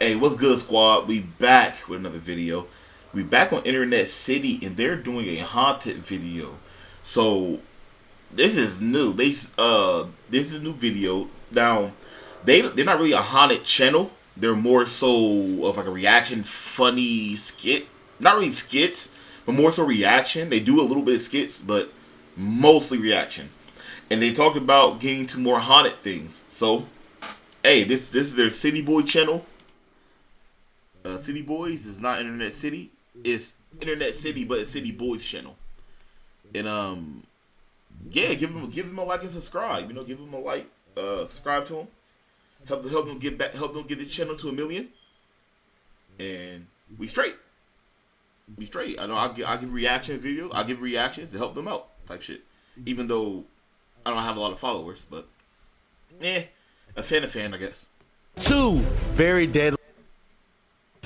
Hey, what's good, squad? We back with another video. We back on Internet City, and they're doing a haunted video. So this is new. This is a new video. Now they're not really a haunted channel. They're more so of like a reaction, funny skit. Not really skits, but more so reaction. They do a little bit of skits, but mostly reaction. And they talked about getting to more haunted things. So, hey, this is their City Boy channel. City Boys is not Internet City. It's Internet City, but it's City Boys channel. And yeah, give them a like and subscribe. You know, give them a like, subscribe to them. Help them get the channel to 1 million. And we straight. I know I'll give reaction videos. I'll give reactions to help them out, type shit. Even though I don't have a lot of followers, but a fan, I guess. Two very deadly.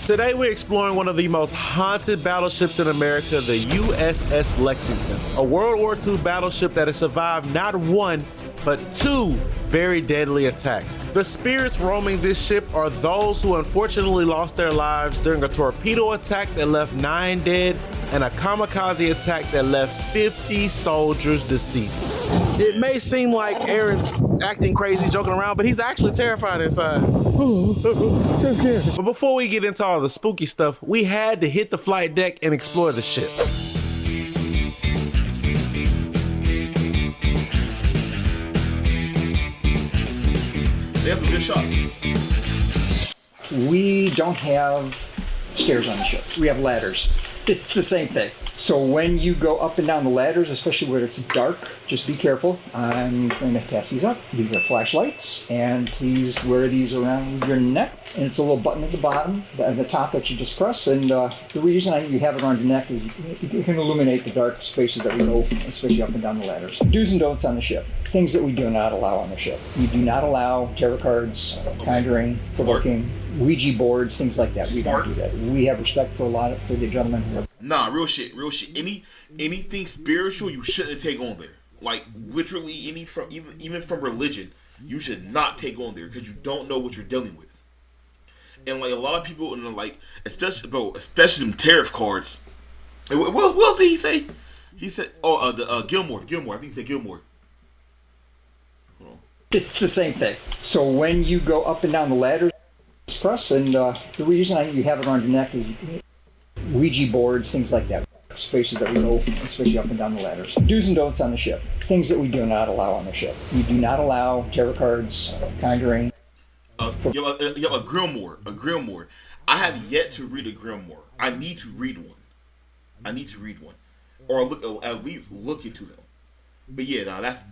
Today we're exploring one of the most haunted battleships in America, the USS Lexington, a World War II battleship that has survived not one, but two very deadly attacks. The spirits roaming this ship are those who unfortunately lost their lives during a torpedo attack that left 9 dead and a kamikaze attack that left 50 soldiers deceased. It may seem like Aaron's acting crazy, joking around, but he's actually terrified inside. So scared. But before we get into all the spooky stuff, we had to hit the flight deck and explore the ship. They have some good shots. We don't have stairs on the ship. We have ladders. It's the same thing. So when you go up and down the ladders, especially where it's dark, just be careful. I'm going to pass these up. These are flashlights, and please wear these around your neck. And it's a little button at the bottom, at the top that you just press. And the reason you have it around your neck is it can illuminate the dark spaces that we go, especially up and down the ladders. Do's and don'ts on the ship. Things that we do not allow on the ship. We do not allow tarot cards, conjuring, provoking, Ouija boards, things like that. We don't do that. We have respect for the gentlemen who are. Nah, real shit. Anything spiritual you shouldn't take on there. Like literally even from religion, you should not take on there because you don't know what you're dealing with. And like a lot of people, and like especially them tarot cards. What else did he say? He said, Gilmore. I think he said Gilmore. It's the same thing. So when you go up and down the ladders, press, and the reason you have it around your neck is Ouija boards, things like that. Spaces that we go, especially up and down the ladders. Do's and don'ts on the ship. Things that we do not allow on the ship. We do not allow tarot cards, conjuring. A Grimoire. I have yet to read a Grimoire. I need to read one. Or at least look into them. But yeah, no, that's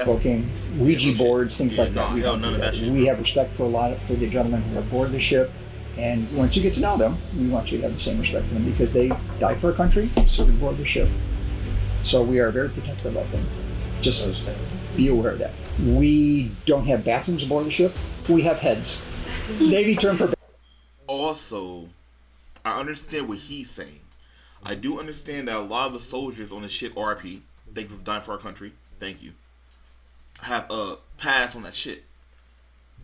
booking, Ouija boards, things like that. None of that shit. We have respect for the gentlemen who are aboard the ship, and once you get to know them, we want you to have the same respect for them because they died for our country, served aboard the ship. So we are very protective of them. Just be aware of that. We don't have bathrooms aboard the ship. We have heads. Navy term for. Also, I understand what he's saying. I do understand that a lot of the soldiers on the ship, RIP, thank you for dying for our country. Thank you. Have passed on that shit.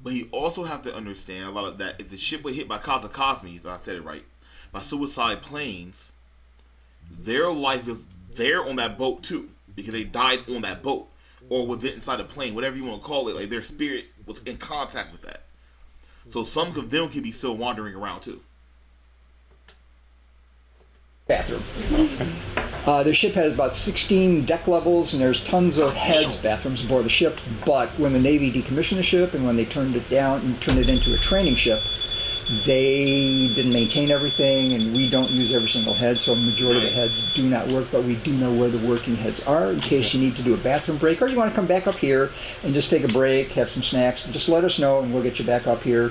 But you also have to understand a lot of that. If the ship was hit by kamikazes, I said it right, by suicide planes, their life is there on that boat too, because they died on that boat or within inside the plane, whatever you want to call it. Like their spirit was in contact with that. So some of them can be still wandering around too. Bathroom. The ship has about 16 deck levels, and there's tons of bathrooms aboard the ship. But when the Navy decommissioned the ship and when they turned it down and turned it into a training ship, they didn't maintain everything, and we don't use every single head, so a majority of the heads do not work, but we do know where the working heads are in case you need to do a bathroom break, or you want to come back up here and just take a break, have some snacks, just let us know and we'll get you back up here.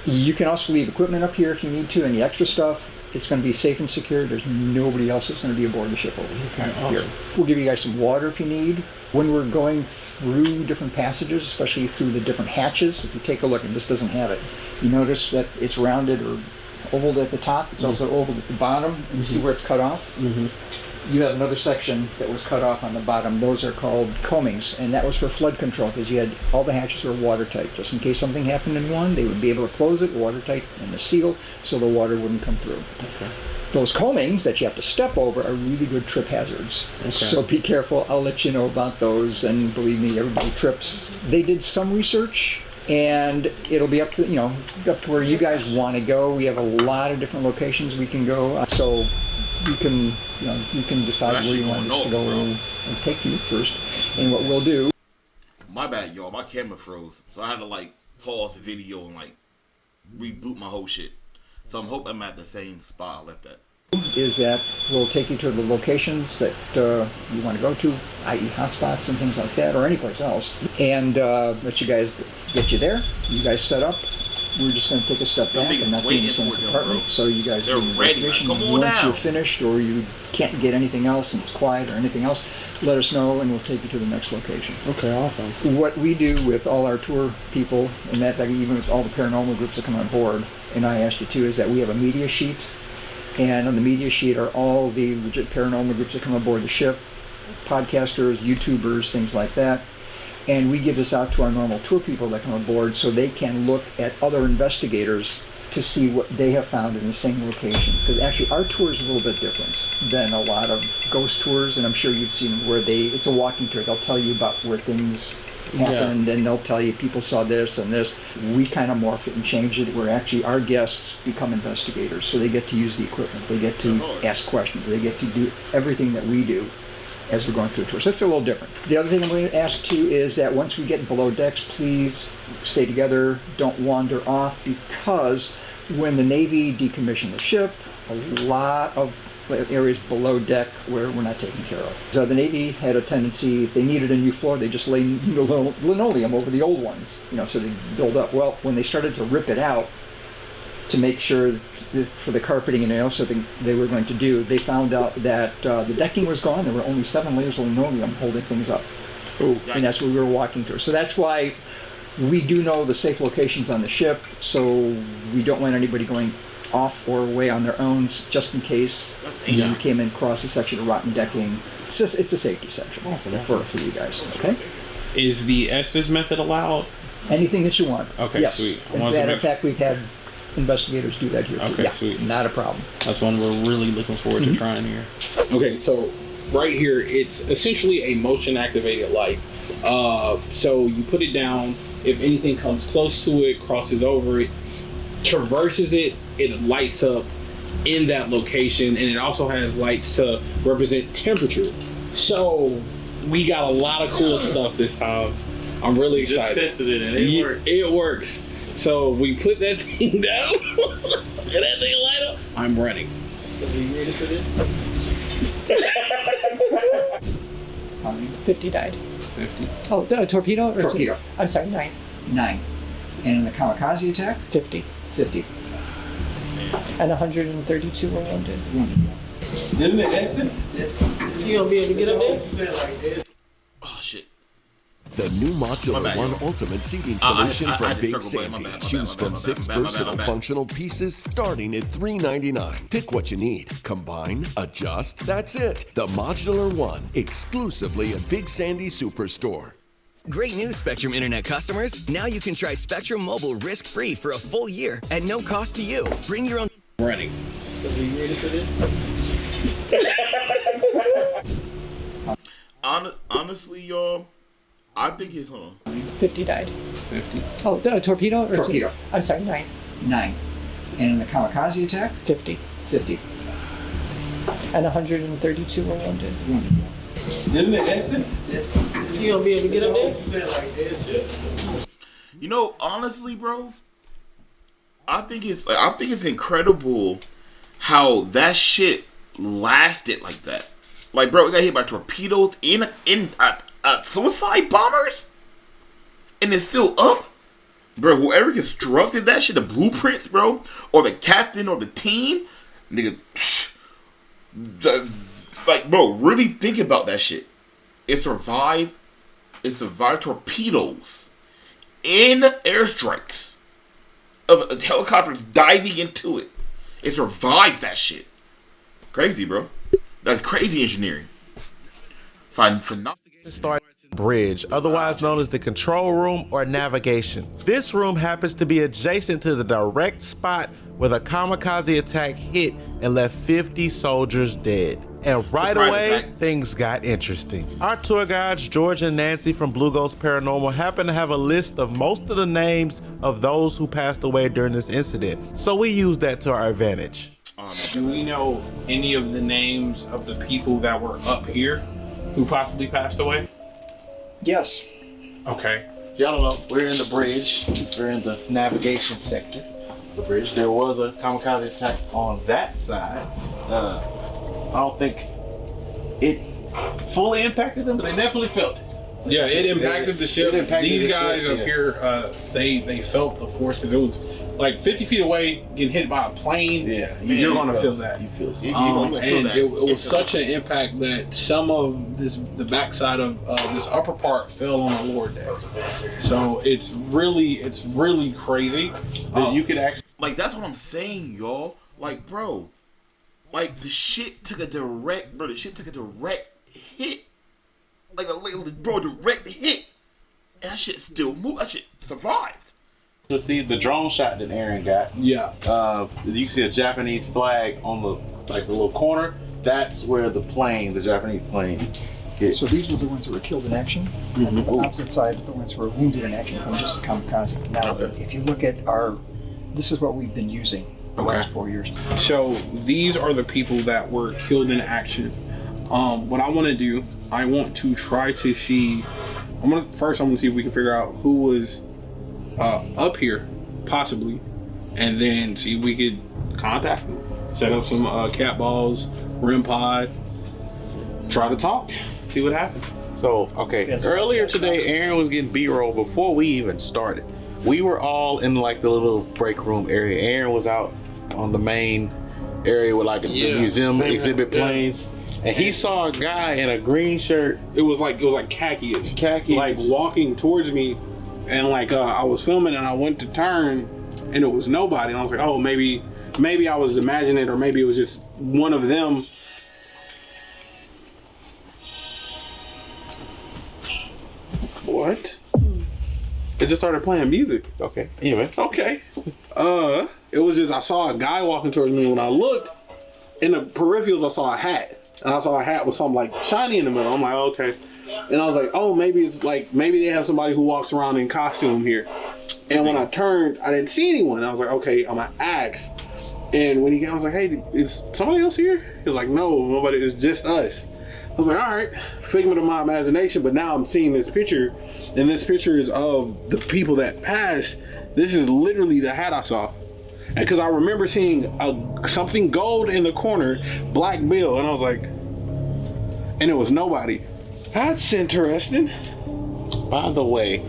You can also leave equipment up here if you need to, any extra stuff. It's going to be safe and secure. There's nobody else that's going to be aboard the ship over here. We'll give you guys some water if you need. When we're going through different passages, especially through the different hatches, if you take a look, and this doesn't have it, you notice that it's rounded or ovaled at the top. It's also ovaled at the bottom. You see where it's cut off? you have another section that was cut off on the bottom. Those are called coamings, and that was for flood control because you had all the hatches were watertight. Just in case something happened in one, they would be able to close it watertight and the seal so the water wouldn't come through. Okay. Those coamings that you have to step over are really good trip hazards. Okay. So be careful. I'll let you know about those. And believe me, everybody trips. They did some research, and it'll be up to up to where you guys want to go. We have a lot of different locations we can go. So you can decide where you want us to go and take you first. And what we'll do. My bad, y'all. My camera froze, so I had to pause the video and reboot my whole shit. So I'm hoping I'm at the same spot I left at. Is that we'll take you to the locations that you want to go to, i.e. hotspots and things like that, or any place else, and let you guys get you there. You guys set up. We're just going to take a step back and not be in the same compartment. So you guys do the investigation. Once you're finished, or you can't get anything else and it's quiet or anything else, let us know and we'll take you to the next location. Okay, awesome. What we do with all our tour people, and that even with all the paranormal groups that come on board, and I asked you too, is that we have a media sheet, and on the media sheet are all the legit paranormal groups that come aboard the ship, podcasters, YouTubers, things like that. And we give this out to our normal tour people that come aboard so they can look at other investigators to see what they have found in the same locations. Because actually our tour is a little bit different than a lot of ghost tours, and I'm sure you've seen where it's a walking tour. They'll tell you about where things happened, and they'll tell you people saw this and this. We kind of morph it and change it where actually our guests become investigators. So they get to use the equipment, they get to ask questions, they get to do everything that we do as we're going through a tour. So it's a little different. The other thing I'm going to ask too is that once we get below decks, please stay together, don't wander off, because when the Navy decommissioned the ship, a lot of areas below deck where we're not taken care of. So the Navy had a tendency, if they needed a new floor, they just lay linoleum over the old ones, so they build up. Well, when they started to rip it out to make sure for the carpeting and also they were going to do, they found out that the decking was gone. There were only 7 layers of linoleum holding things up. And that's what we were walking through. So that's why we do know the safe locations on the ship, so we don't want anybody going off or away on their own, just in case you came in across a section of rotten decking. It's a safety section for you guys. Okay. Is the Estes method allowed? Anything that you want. Okay, yes. sweet. In fact, we've had investigators do that here too. Okay, sweet. Not a problem. That's one we're really looking forward to trying here. Okay, so right here, it's essentially a motion activated light. So you put it down. If anything comes close to it, crosses over it, traverses it, it lights up in that location, and it also has lights to represent temperature. So we got a lot of cool stuff this time. I'm really excited. Just tested it and it worked. It works. So we put that thing down, and that thing light up. I'm running. So are you ready for this? 50 died. 50. Oh, torpedo? Torpedo. I'm sorry, 9. 9. And in the kamikaze attack? 50. 50. And 132 were wounded. Isn't it Estes? You gonna be able to get up there? Oh shit. The new Modular bad, One yo. Ultimate Seating I Solution had from to Big circle back. My Sandy. bad, my Choose bad, from my 6 bad, my versatile bad. functional pieces starting at $3.99. Pick what you need. Combine, adjust, that's it. The Modular One, exclusively at Big Sandy Superstore. Great news, Spectrum Internet customers. Now you can try Spectrum Mobile risk-free for a full year at no cost to you. Bring your own... Running. So are you ready for this? Honestly, y'all, I think it's 50 died. 50. Oh, torpedo? Torpedo. I'm sorry, 9. 9. And in the kamikaze attack? 50. 50. And 132 were wounded. Isn't it Estes? You gonna be able to get up there? honestly, bro, I think it's incredible how that shit lasted like that. Like, bro, we got hit by torpedoes in suicide bombers, and it's still up. Bro, whoever constructed that shit, the blueprints, bro, or the captain or the team, nigga, bro, really think about that shit. It survived torpedoes in airstrikes of helicopters diving into it. It survived that shit. Crazy, bro. That's crazy engineering. Phenomenal. Start bridge, otherwise known as the control room or navigation. This room happens to be adjacent to the direct spot where the kamikaze attack hit and left 50 soldiers dead. And right away, things got interesting. Our tour guides, George and Nancy from Blue Ghost Paranormal, happen to have a list of most of the names of those who passed away during this incident, so we used that to our advantage. Do we know any of the names of the people that were up here who possibly passed away? Yes. Okay. Y'all don't know, we're in the bridge. We're in the navigation sector of the bridge. There was a kamikaze attack on that side. I don't think it fully impacted them, but they definitely felt it. Yeah, it impacted the ship. These guys up yeah. here, they felt the force because it was like 50 feet away, getting hit by a plane. Yeah, you're gonna feel that. You feel it. You gonna feel And that. it was such an impact that some of the backside of this upper part fell on the lower deck. So it's really crazy. You could actually. Like, that's what I'm saying, y'all. Like, bro, like the shit took a direct hit. Like direct hit. And that shit still moved. That shit survived. To see the drone shot that Aaron got. Yeah. You see a Japanese flag on the little corner. That's where the Japanese plane hit. So these were the ones that were killed in action. And the opposite side are the ones who were wounded in action from just the kamikaze. Now, if you look at this is what we've been using the last 4 years. So these are the people that were killed in action. What I want to do, I want to try to see. I'm gonna see if we can figure out who was up here, possibly, and then see if we could contact them. Set up some cat balls, REM pod. Try to talk. See what happens. So, okay, earlier today, Aaron was getting B-roll before we even started. We were all in like the little break room area. Aaron was out on the main area with like the museum exhibit planes. And he saw a guy in a green shirt. It was like khaki-ish. Like walking towards me, and like I was filming and I went to turn and it was nobody. And I was like, oh, maybe I was imagining it, or maybe it was just one of them. What? It just started playing music. Okay. Anyway. Okay. It was just, I saw a guy walking towards me. When I looked in the peripherals, I saw a hat. And I saw a hat with something like shiny in the middle. I'm like, oh, okay. And I was like, oh, maybe they have somebody who walks around in costume here. And when I turned, I didn't see anyone. I was like, okay, I'm gonna ask. And when he came, I was like, hey, is somebody else here? He was like, no, nobody, it's just us. I was like, all right, figment of my imagination. But now I'm seeing this picture, and this picture is of the people that passed. This is literally the hat I saw. And because I remember seeing something gold in the corner, Black Bill, and I was like, and it was nobody. That's interesting. By the way,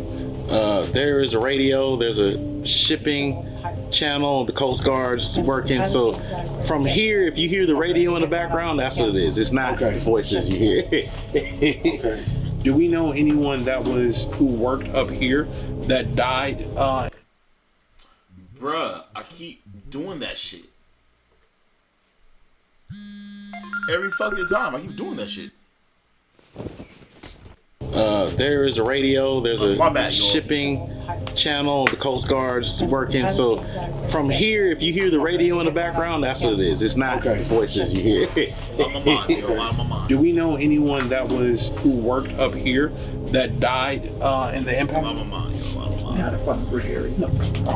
there is a radio, there's a shipping channel, the Coast Guard's working. So from here, if you hear the radio in the background, that's what it is. It's not voices you hear. Okay. Do we know anyone who worked up here that died? Bruh, I keep doing that shit. Every fucking time, I keep doing that shit. There is a radio, there's a y'all. shipping channel, the Coast Guard's working. So from here, if you hear the radio in the background, that's what it is. It's not voices you hear. I'm a mind, yo. I'm a mind. Do we know anyone who worked up here that died in the impact? I'm a mind, yo. I'm a mind. Not up on the bridge area. No.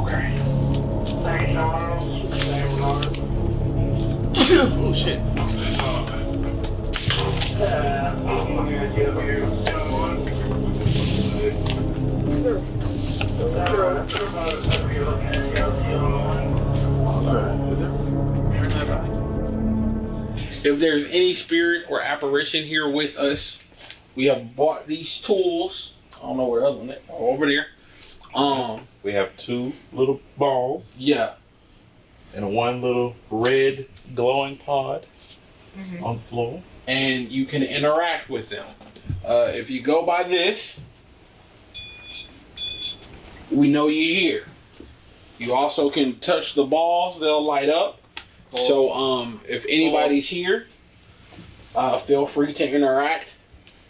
Okay. Oh shit. If there's any spirit or apparition here with us, we have bought these tools. I don't know where the other one is. Oh, over there. We have two little balls. Yeah. And one little red glowing pod on the floor. And you can interact with them. If you go by this, we know you're here. You also can touch the balls; they'll light up. So, if anybody's here, Feel free to interact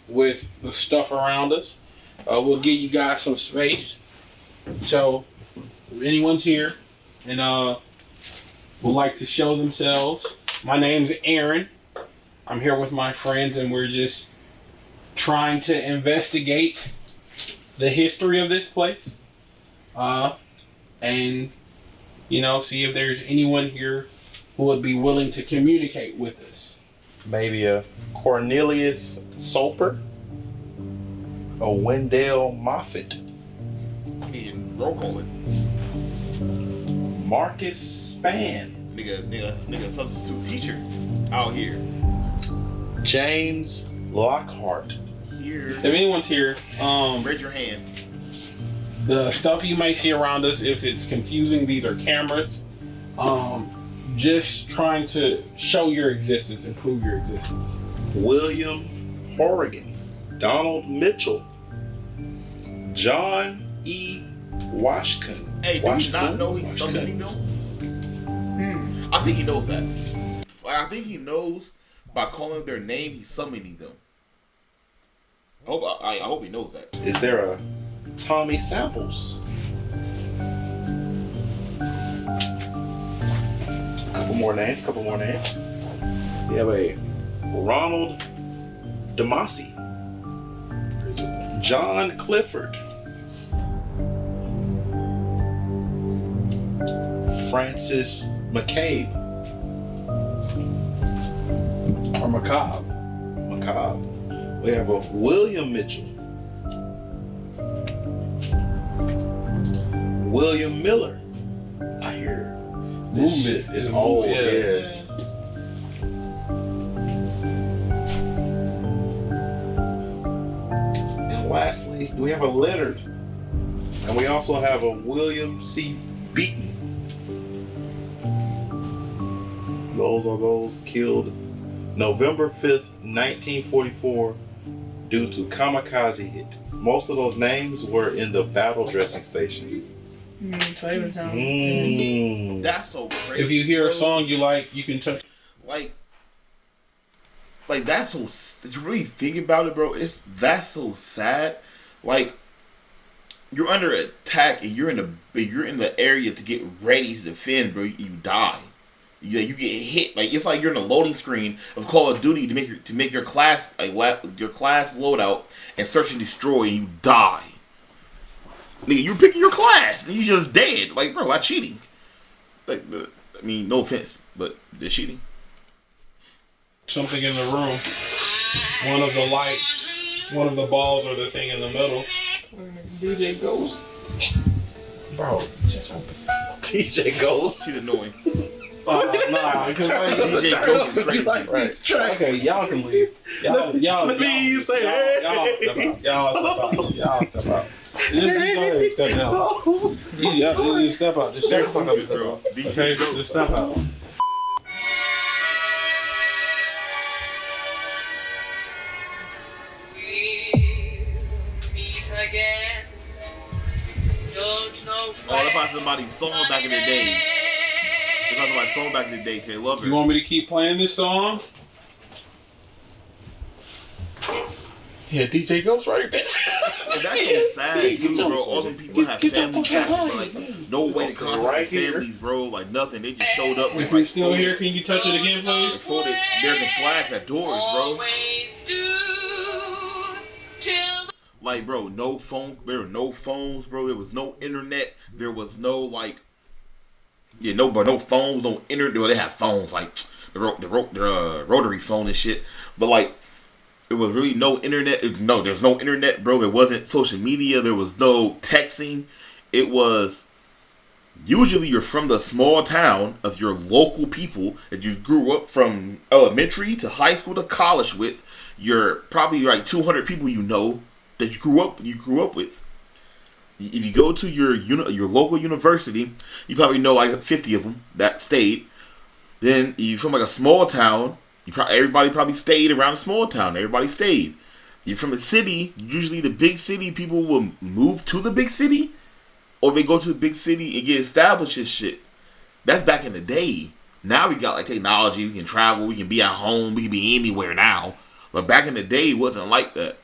with the stuff around us. We'll give you guys some space. So, if anyone's here and would like to show themselves, my name's Aaron. I'm here with my friends, and we're just trying to investigate the history of this place. And, see if there's anyone here who would be willing to communicate with us. Maybe a Cornelius Soper, a Wendell Moffitt, And roll call it. Marcus Spann, Nigga, substitute teacher out here. James Lockhart. Here. If anyone's here, Raise your hand. the stuff you may see around us, if it's confusing, these are cameras. Just trying to show your existence and prove your existence. William Horrigan, Donald Mitchell, John E. Washkin. Hey, do you not know he's summoning them? I think he knows that. I think he knows by calling their name, he's summoning them. I hope he knows that. Is there a Tommy Samples? Couple more names. We have a Ronald Demasi, John Clifford, Francis McCabe, or McCobb. We have a William Mitchell, William Miller. I hear this shit is old. Yeah. And lastly, we have a Leonard, and we also have a William C. Beaton. Those are those killed November 5th, 1944 due to kamikaze hit. Most of those names were in the battle dressing station. That's so crazy. If you hear a song you like, you can touch. Like that's so. Did you really think about it, bro? That's so sad. Like you're under attack and you're in the area to get ready to defend, bro. You die. You get hit. Like it's like you're in a loading screen of Call of Duty to make your class your class loadout and search and destroy, and you die. Nigga, you're picking your class and you just dead. Like, bro, I'm cheating. Like, I mean, no offense, but they're cheating. Something in the room. One of the lights, one of the balls, or the thing in the middle. DJ Ghost. Bro, just open. DJ Ghost. She's annoying. Nah, because DJ Ghost is crazy. Right. Okay, y'all can leave. Y'all step out. Just go ahead and step down. Just step out. Just step out. Bro. Okay, just step out. Oh, that's about somebody's song back in the day. That's about somebody's song back in the day. They love You her. want me to keep playing this song? Yeah, DJ Ghost right there. And that's so sad too, bro. All them people have families, but like no way to contact their families, bro. Like nothing. They just showed up with If you're like still here, can you touch it again, please? folded American flags at doors, bro. Like, bro, no phone. There were no phones, bro. There was no internet. There was no like, no phones, no internet. Well, they have phones like the rotary phone and shit, but like. There was really no internet. No, there's no internet, bro. There wasn't social media. There was no texting. It was usually you're from the small town of your local people that you grew up from elementary to high school to college with. You're probably like 200 people you know that you grew up with. If you go to your local university, you probably know like 50 of them that stayed. Then you're from like a small town. Everybody probably stayed around a small town. Everybody stayed. You're from the city. Usually the big city people will move to the big city. Or they go to the big city and get established and shit. That's back in the day. Now we got like technology. We can travel. We can be at home. We can be anywhere now. But back in the day, it wasn't like that.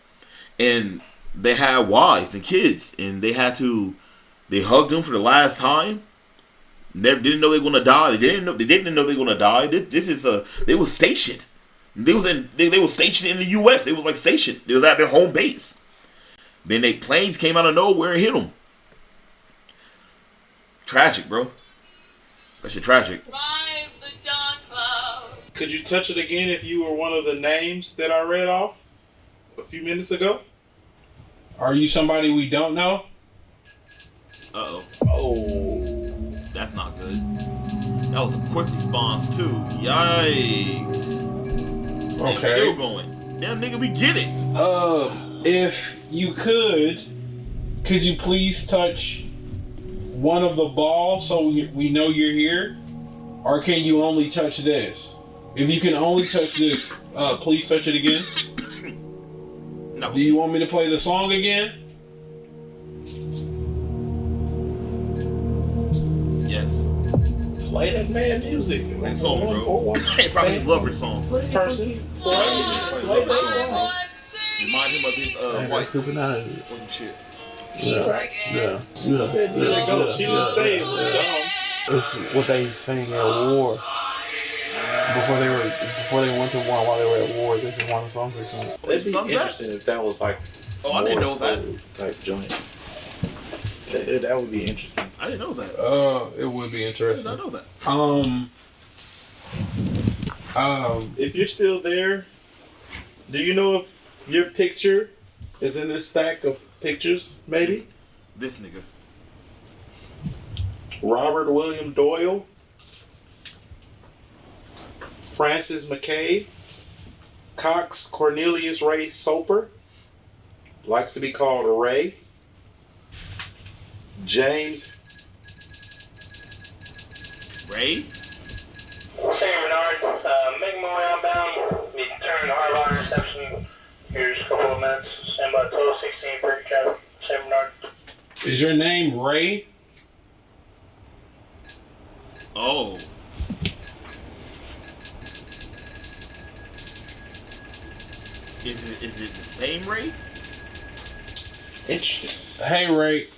And they had wives and kids, and they hugged them for the last time. Never didn't know they were gonna die. They didn't know they were gonna die. They were stationed. They were stationed in the U.S. They was like stationed. They was at their home base. Then they planes came out of nowhere and hit them. Tragic, bro. That shit tragic. Could you touch it again if you were one of the names that I read off a few minutes ago? Are you somebody we don't know? Uh-oh. Oh. That's not good. That was a quick response, too. Yikes. Okay. It's still going. Damn, nigga, we get it. If you could you please touch one of the balls so we know you're here? Or can you only touch this? If you can only touch this, please touch it again. No. Do you want me to play the song again? Yes. Play that man music. Play the song, bro. Probably his lover song. Person. Probably lover song, bro. Remind him of his wife. Or some shit. Yeah. She said, let it go. She didn't say it was dumb. It's what they sang at war. Before they went to war, while they were at war, this is one of the songs they sang. It'd be interesting if that was like. Oh, I didn't know that. Type joint. That would be interesting. I didn't know that. It would be I interesting. did not know that. If you're still there, do you know if your picture is in this stack of pictures? Maybe. This nigga. Robert William Doyle, Francis McKay, Cox Cornelius Ray Soper, likes to be called Ray, James Ray? St. Bernard, making my way outbound, be turning to Hardline reception. Here's a couple of minutes. Stand by 1216 for traffic, St. Bernard. Is your name Ray? Oh. Is it the same Ray? Interesting. Hey Ray,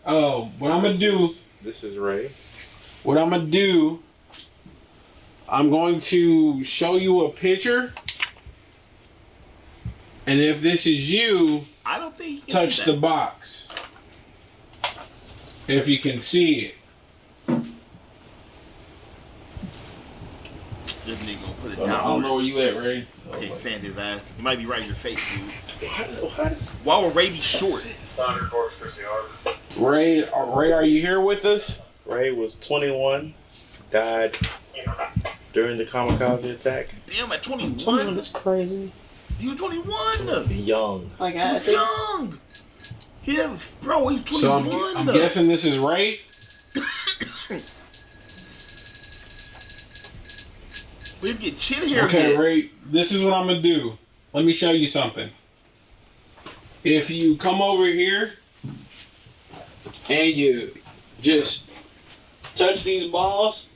what I'm gonna do? This is Ray. What I'm gonna do? I'm going to show you a picture, and if this is you, I don't think you can touch see the that. box. If you can see it. This nigga gonna put it I down. don't know where you at, Ray. I can't stand his ass. He might be right in your face, dude. Why does Why would Ray be short? Ray, are you here with us? Ray was 21, died during the kamikaze attack. Damn, at 21? That's crazy. You 21? Young. Like He I was think young. Bro, he's 21. So I'm guessing this is Ray. We get chin hair Okay, again. Ray, this is what I'm gonna do. Let me show you something. If you come over here and you just touch these balls,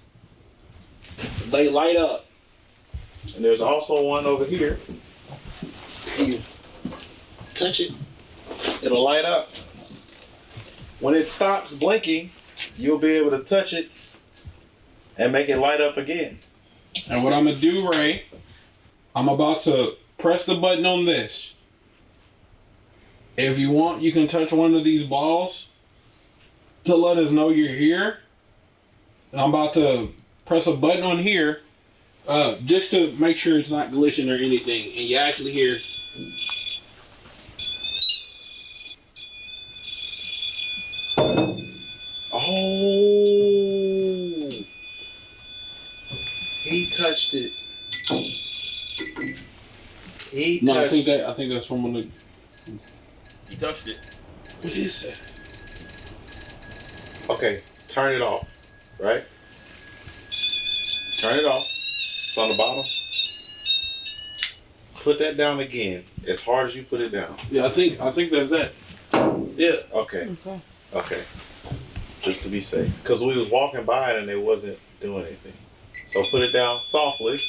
they light up. And there's also one over here. If you touch it, it'll light up. When it stops blinking, you'll be able to touch it and make it light up again. And what I'm gonna do, Ray, I'm about to press the button on this. If you want, you can touch one of these balls to let us know you're here. And I'm about to press a button on here just to make sure it's not glitching or anything. And you actually hear. Oh, he touched it. He No, touched I think that's from one of the. He touched it. What is that? Okay, turn it off, right? Turn it off. It's on the bottom. Put that down again, as hard as you put it down. Yeah, I think that's that. Yeah. Okay. Okay. Just to be safe, because we was walking by it and it wasn't doing anything. So put it down softly.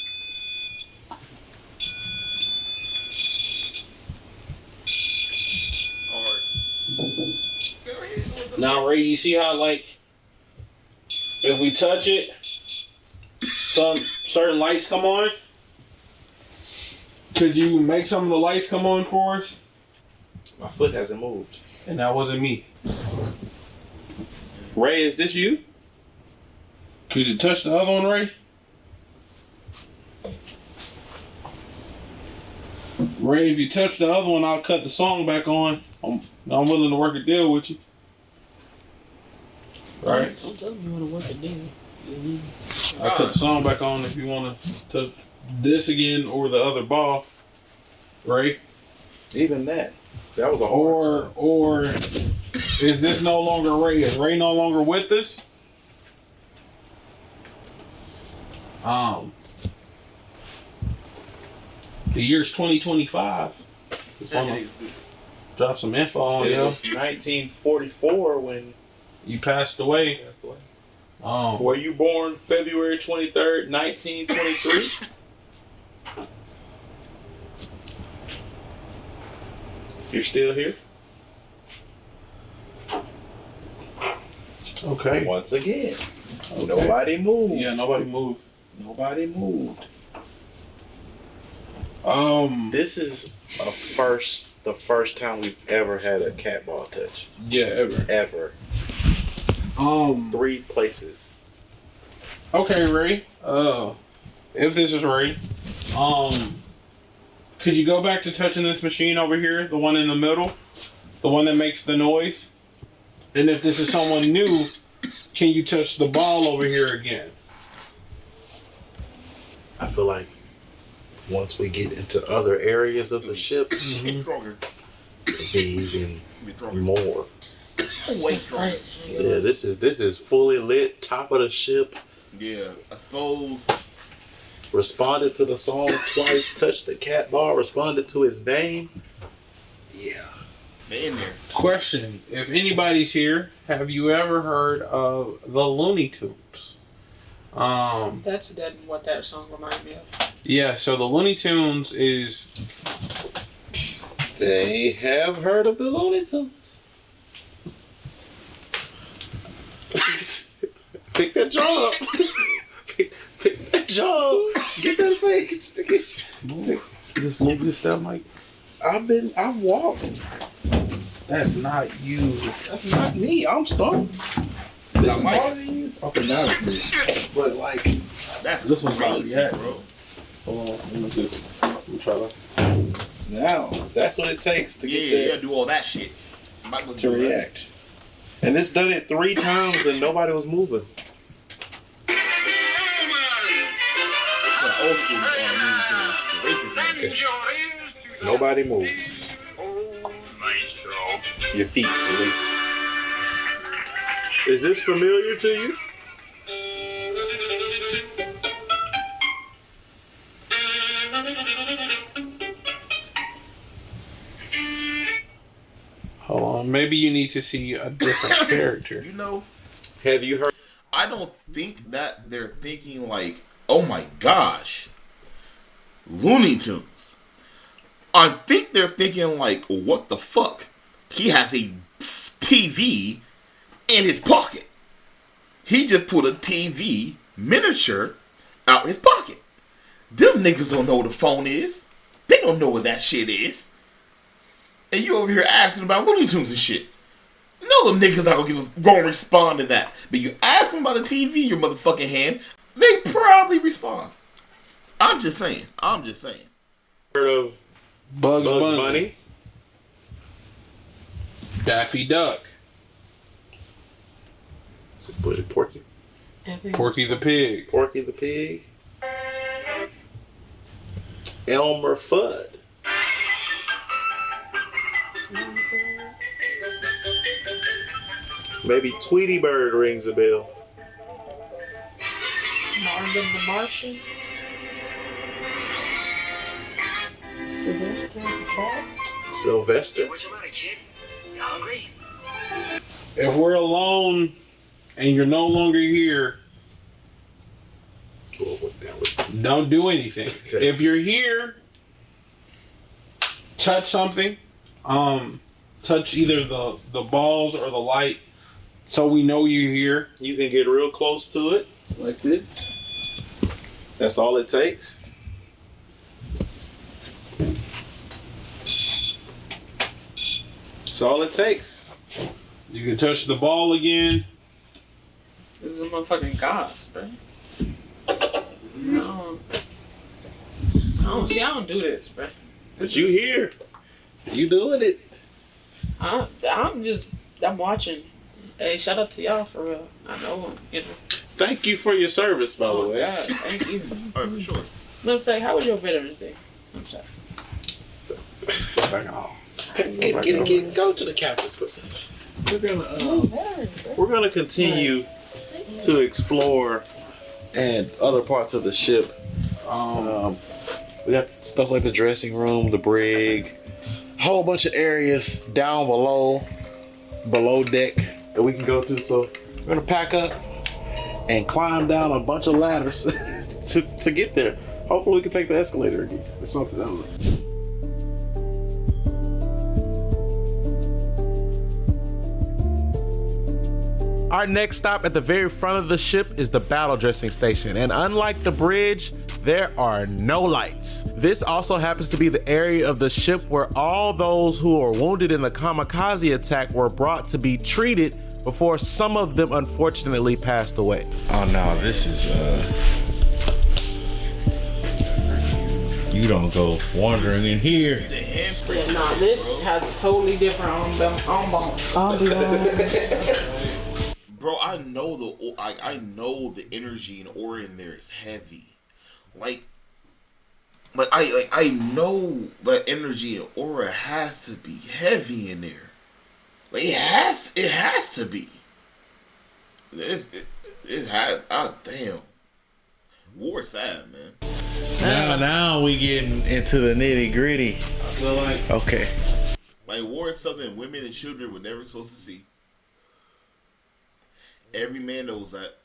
Now, Ray, you see how, like, if we touch it, some certain lights come on? Could you make some of the lights come on for us? My foot hasn't moved. And that wasn't me. Ray, is this you? Could you touch the other one, Ray? Ray, if you touch the other one, I'll cut the song back on. I'm willing to work a deal with you. Right? Don't tell me you want to work a deal. I'll cut the song back on if you want to touch this again or the other ball. Ray? Even that. That was a hard Or is this no longer Ray? Is Ray no longer with us? The year's 2025. Just wanna drop some info on It you. was 1944 when You passed away. Were you born February 23rd, 1923? You're still here? Okay. Once again. Nobody moved. Yeah, nobody moved. Nobody moved. This is the first time we've ever had a cat ball touch. Yeah, Ever. 3 places. Okay, Ray. If this is Ray, could you go back to touching this machine over here, the one in the middle, the one that makes the noise? And if this is someone new, can you touch the ball over here again? I feel like once we get into other areas of the ship, it'll be even more. Way stronger. Yeah, this is fully lit, top of the ship. Yeah, I suppose. Responded to the song twice, touched the cat ball, responded to his name. Yeah. They're in there. Question, if anybody's here, have you ever heard of the Looney Tunes? That's what that song reminds me of. Yeah, so the Looney Tunes is... They have heard of the Looney Tunes. Pick that jaw up. Pick that jaw up. Get that face. Just move this stuff, Mike. I've walked. That's not you. That's not me. I'm stunned. This is harder than you. Okay, now it's me. But like, That's this one's crazy, probably bro. Hold on, let me try that. now that's what it takes to get Yeah, yeah, do all that shit. I'm about to react. And it's done it 3 times and nobody was moving. The old school Looney Tunes, the racist one. Okay. Nobody moved. Your feet release. Is this familiar to you? Hold on, maybe you need to see a different character. You know, have you heard? I don't think that they're thinking like, oh my gosh, Looney Tunes. I think they're thinking like, what the fuck? He has a TV in his pocket. He just put a TV miniature out his pocket. Them niggas don't know what a phone is. They don't know what that shit is. And you over here asking about Looney Tunes and shit. No, them niggas not gonna respond to that. But you ask them about the TV, your motherfucking hand, they probably respond. I'm just saying. Heard of Bugs Bunny. Bunny? Daffy Duck. Porky? Porky the Pig. Porky the Pig. Elmer Fudd. Maybe Tweety Bird rings a bell. Marvin the Martian. Sylvester the Cat. Sylvester. What's the matter, kid? You hungry? If we're alone and you're no longer here, Well, Don't do anything. If you're here, touch something. Touch either the balls or the light, so we know you're here. You can get real close to it, Like this. that's all it takes. That's all it takes. You can touch the ball again. This is a motherfucking gas, bro. I don't do this, bro. But you here. You doing it. I'm watching. Hey, shout out to y'all for real. I know, you know. Thank you for your service, by the way. God, thank you. All right, for sure. Matter of fact, how was your Veterans Day? I'm sorry. Go to the campus. We're gonna continue to explore and other parts of the ship. We got stuff like the dressing room, the brig, a whole bunch of areas down below deck that we can go to. So we're gonna pack up and climb down a bunch of ladders to get there. Hopefully we can take the escalator again or something. I don't know. Our next stop at the very front of the ship is the battle dressing station, and unlike the bridge, there are no lights. This also happens to be the area of the ship where all those who were wounded in the kamikaze attack were brought to be treated before some of them unfortunately passed away. Oh no, this is You don't go wandering in here. Yeah, nah, this has a totally different ambiance. Bro, I know the energy and aura in there is heavy. Like I know that energy and aura has to be heavy in there. Like it has to be. It has. Oh damn. War sad, man. Now we getting into the nitty gritty. I feel like Okay. Like war is something women and children were never supposed to see. Every man knows that,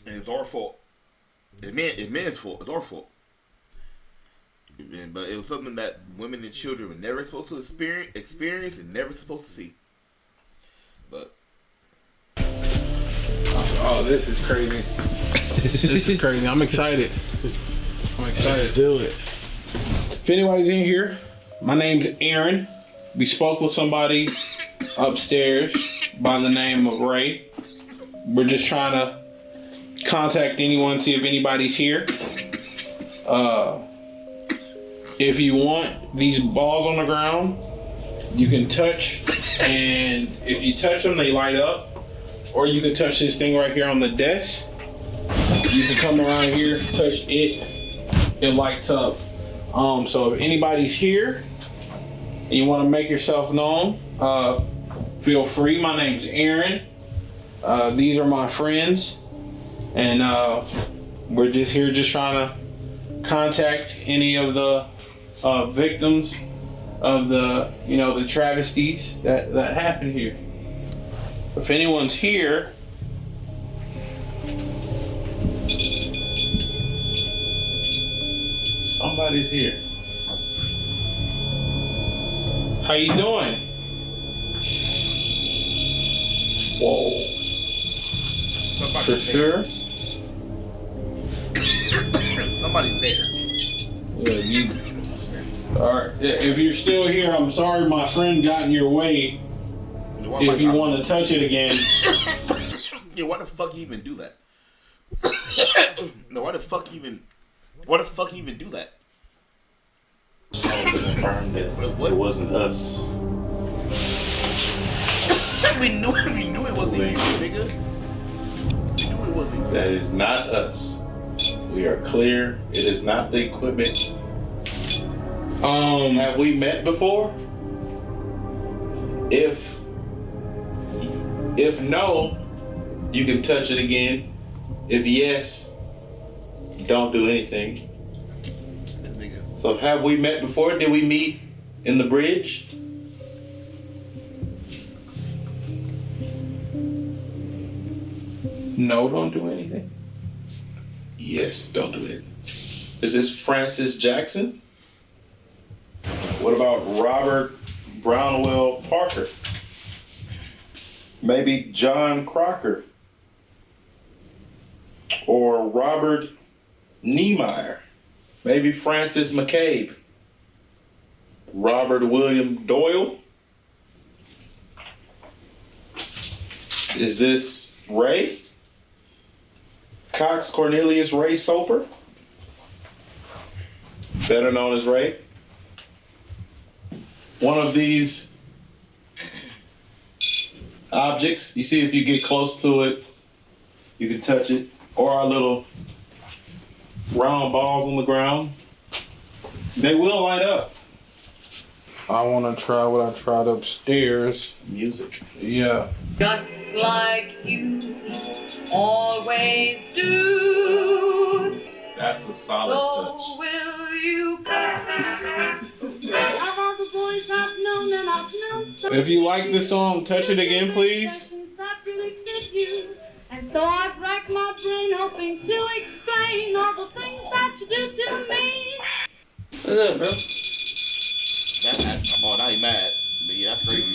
and it's our fault. It's men's fault. It's our fault. But it was something that women and children were never supposed to experience and never supposed to see. But oh, this is crazy. This is crazy. I'm excited. Do it. If anybody's in here, my name's Aaron. We spoke with somebody upstairs by the name of Ray. We're just trying to contact anyone, see if anybody's here. If you want these balls on the ground, you can touch, and if you touch them, they light up. Or you can touch this thing right here on the desk. You can come around here, touch it, it lights up. So if anybody's here and you want to make yourself known, feel free. My name's Aaron. These are my friends, and we're just here just trying to contact any of the victims of the travesties that happened here. If anyone's here, Somebody's here. how you doing? Whoa. somebody's For there. sure? Somebody's there. Yeah, alright, if you're still here, I'm sorry my friend got in your way. If you want to touch it again. Yeah, why the fuck you even do that? No, why the fuck even do that? I want to confirm that What? it wasn't us. we knew it wasn't you, nigga. We knew it wasn't you. That is not us. We are clear. It is not the equipment. Have we met before? If no, you can touch it again. If yes, don't do anything. This nigga. So have we met before? Did we meet in the bridge? No, don't do anything. Yes, don't do it. Is this Francis Jackson? What about Robert Brownwell Parker? Maybe John Crocker? Or Robert Niemeyer? Maybe Francis McCabe? Robert William Doyle? Is this Ray? Cox Cornelius Ray Soper? Better known as Ray? One of these objects, you see if you get close to it, you can touch it, or our little round balls on the ground. They will light up. I want to try what I tried upstairs. Music. Yeah. Just like you always do. That's a solid touch. So will you all the boys I've known and I've known. If you like this song, touch it again, please. That really fit you. And so I've racked my brain hoping to explain all the things that you do to me. What's up, bro? Now he mad. But yeah, that's crazy.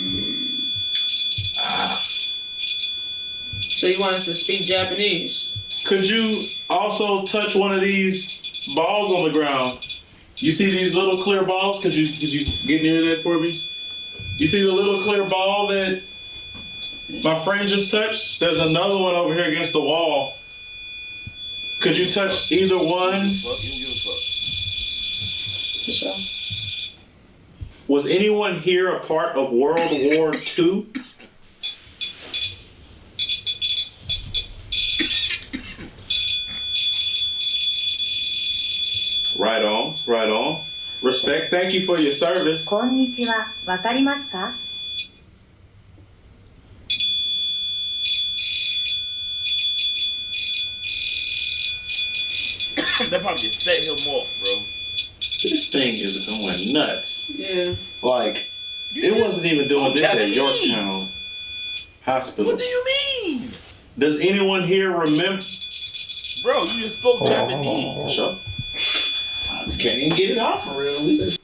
So you want us to speak Japanese? Could you also touch one of these balls on the ground? You see these little clear balls? Could you get near that for me? You see the little clear ball that my friend just touched? There's another one over here against the wall. Could you touch either one? You don't give a fuck. So. Was anyone here a part of World War II? Right on, right on. Respect, thank you for your service. こんにちは、わかりますか? That probably just set him off, bro. This thing is going nuts. Yeah. Like, it wasn't even doing this at Yorktown Hospital. What do you mean? Does anyone here remember? Bro, you just spoke Japanese. Sure. I can't even get it off for real.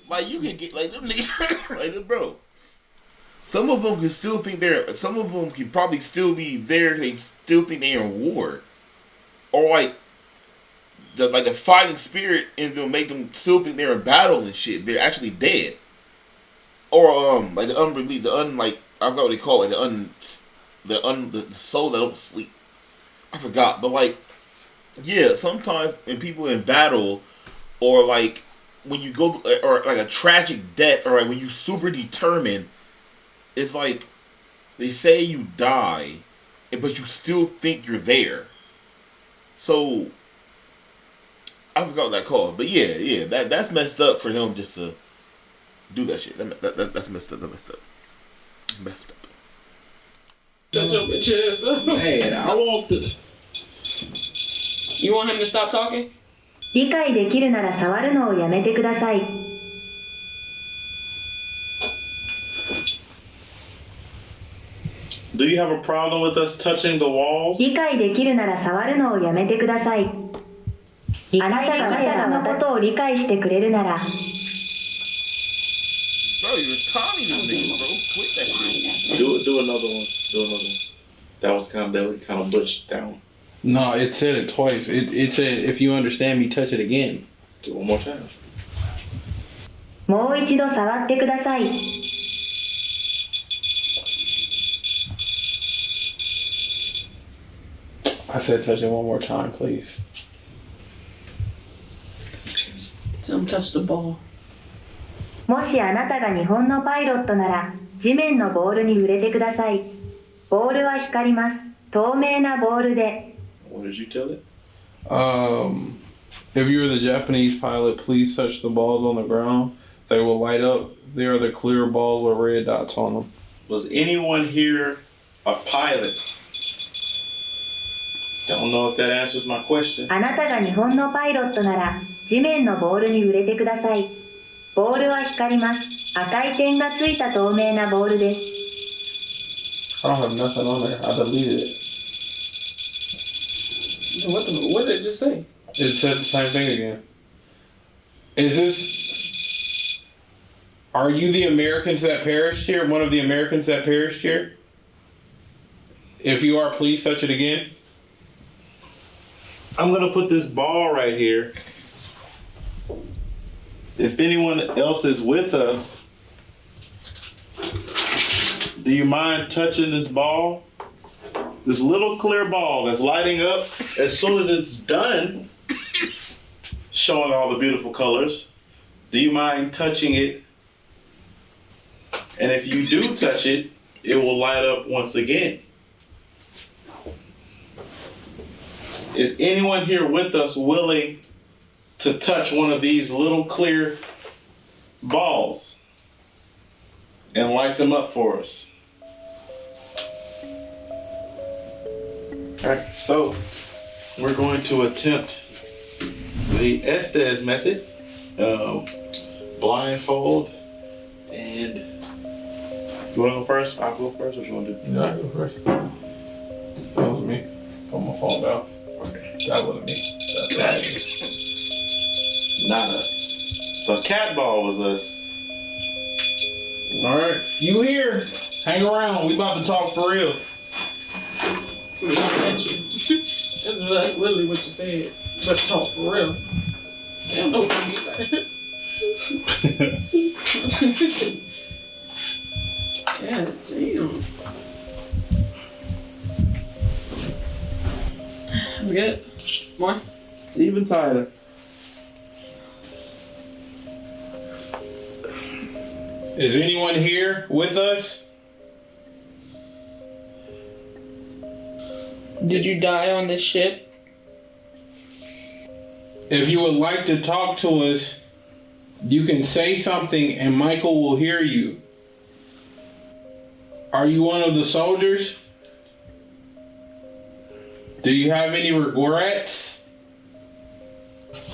Like, you can get, like, them niggas, like, bro. Some of them can still think some of them can probably still be there, they still think they're in war. Or, like, the fighting spirit in them make them still think they're in battle and shit. They're actually dead. Or, like, the unreleased, I forgot what they call it, the soul that don't sleep. I forgot, but, like, yeah, sometimes when people in battle, or like when you go, or like a tragic death, or like when you super determined, it's like they say you die, but you still think you're there. So I forgot what that called, but yeah, that's messed up for him just to do that shit. That's messed up. Messed up. Shut your bitch ass up. Man, I want to. You want him to stop talking? 理解できるなら触るのをやめてください。Do you have a problem with us touching the walls? 理解できるなら触るのをやめてください。あなたが私のことを理解してくれるなら。Bro, you're taunting them niggas, bro. Quit that shit. Do another one. Do another one. That was kind of pushed down. No, it said it twice. It said, if you understand me, touch it again. Do it one more time. もう一度触ってください。I said touch it one more time, please. Tell him touch the ball. もしあなたが日本のパイロットなら、地面のボールに触れてください。ボールは光ります。透明なボールで。What did you tell it? If you're the Japanese pilot, please touch the balls on the ground. They will light up. They are the clear balls with red dots on them. Was anyone here a pilot? Don't know if that answers my question. あなたが日本のパイロットなら、地面のボールに触れてください。ボールは光ります。赤い点がついた透明なボールです。I don't have nothing on there. I deleted it. What did it just say? It said the same thing again. Is this... Are you the Americans that perished here? One of the Americans that perished here? If you are, please touch it again. I'm gonna put this ball right here. If anyone else is with us, do you mind touching this ball? This little clear ball that's lighting up as soon as it's done, showing all the beautiful colors. Do you mind touching it? And if you do touch it, it will light up once again. Is anyone here with us willing to touch one of these little clear balls and light them up for us? Okay, so we're going to attempt the Estes method, blindfold, and you want to go first? I'll go first. What you want to do? No, I go first. That was me. Put my phone down. Okay. That wasn't me. That's right. Not us. The cat ball was us. All right, you here? Hang around. We about to talk for real. That's literally what you said. Let's talk for real. I don't know what I mean by that. God damn. I'm good. More? Even tighter. Is anyone here with us? Did you die on this ship? If you would like to talk to us, you can say something and Michael will hear you. Are you one of the soldiers? Do you have any regrets?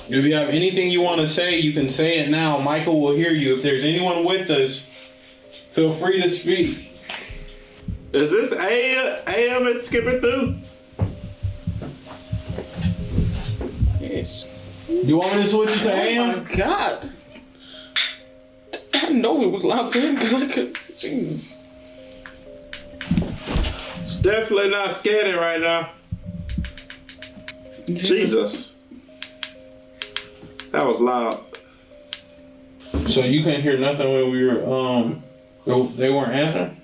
If you have anything you want to say, you can say it now. Michael will hear you. If there's anyone with us, feel free to speak. Is this AM it's skipping through? Yes. You want me to switch it to Oh AM? my God. I know it was loud for him because I could. Jesus. It's definitely not scanning right now. Jesus. That was loud. So you couldn't hear nothing when we were, they weren't answering?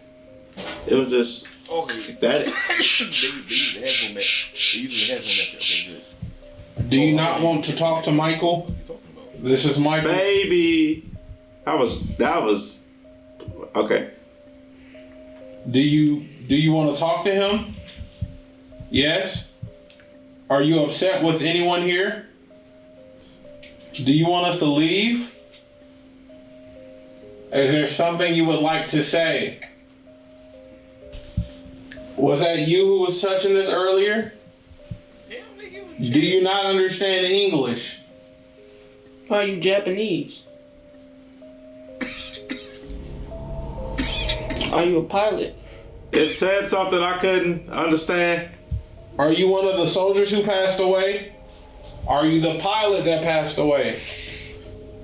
It was just Okay. static. They use the headphone method. They use the headphone method. Okay, good. Do you not want to talk to Michael? What are you talking about? This is Michael. Baby. That was okay. Do you want to talk to him? Yes? Are you upset with anyone here? Do you want us to leave? Is there something you would like to say? Was that you who was touching this earlier? Damn, nigga. Do you not understand English? Are you Japanese? Are you a pilot? It said something I couldn't understand. Are you one of the soldiers who passed away? Are you the pilot that passed away?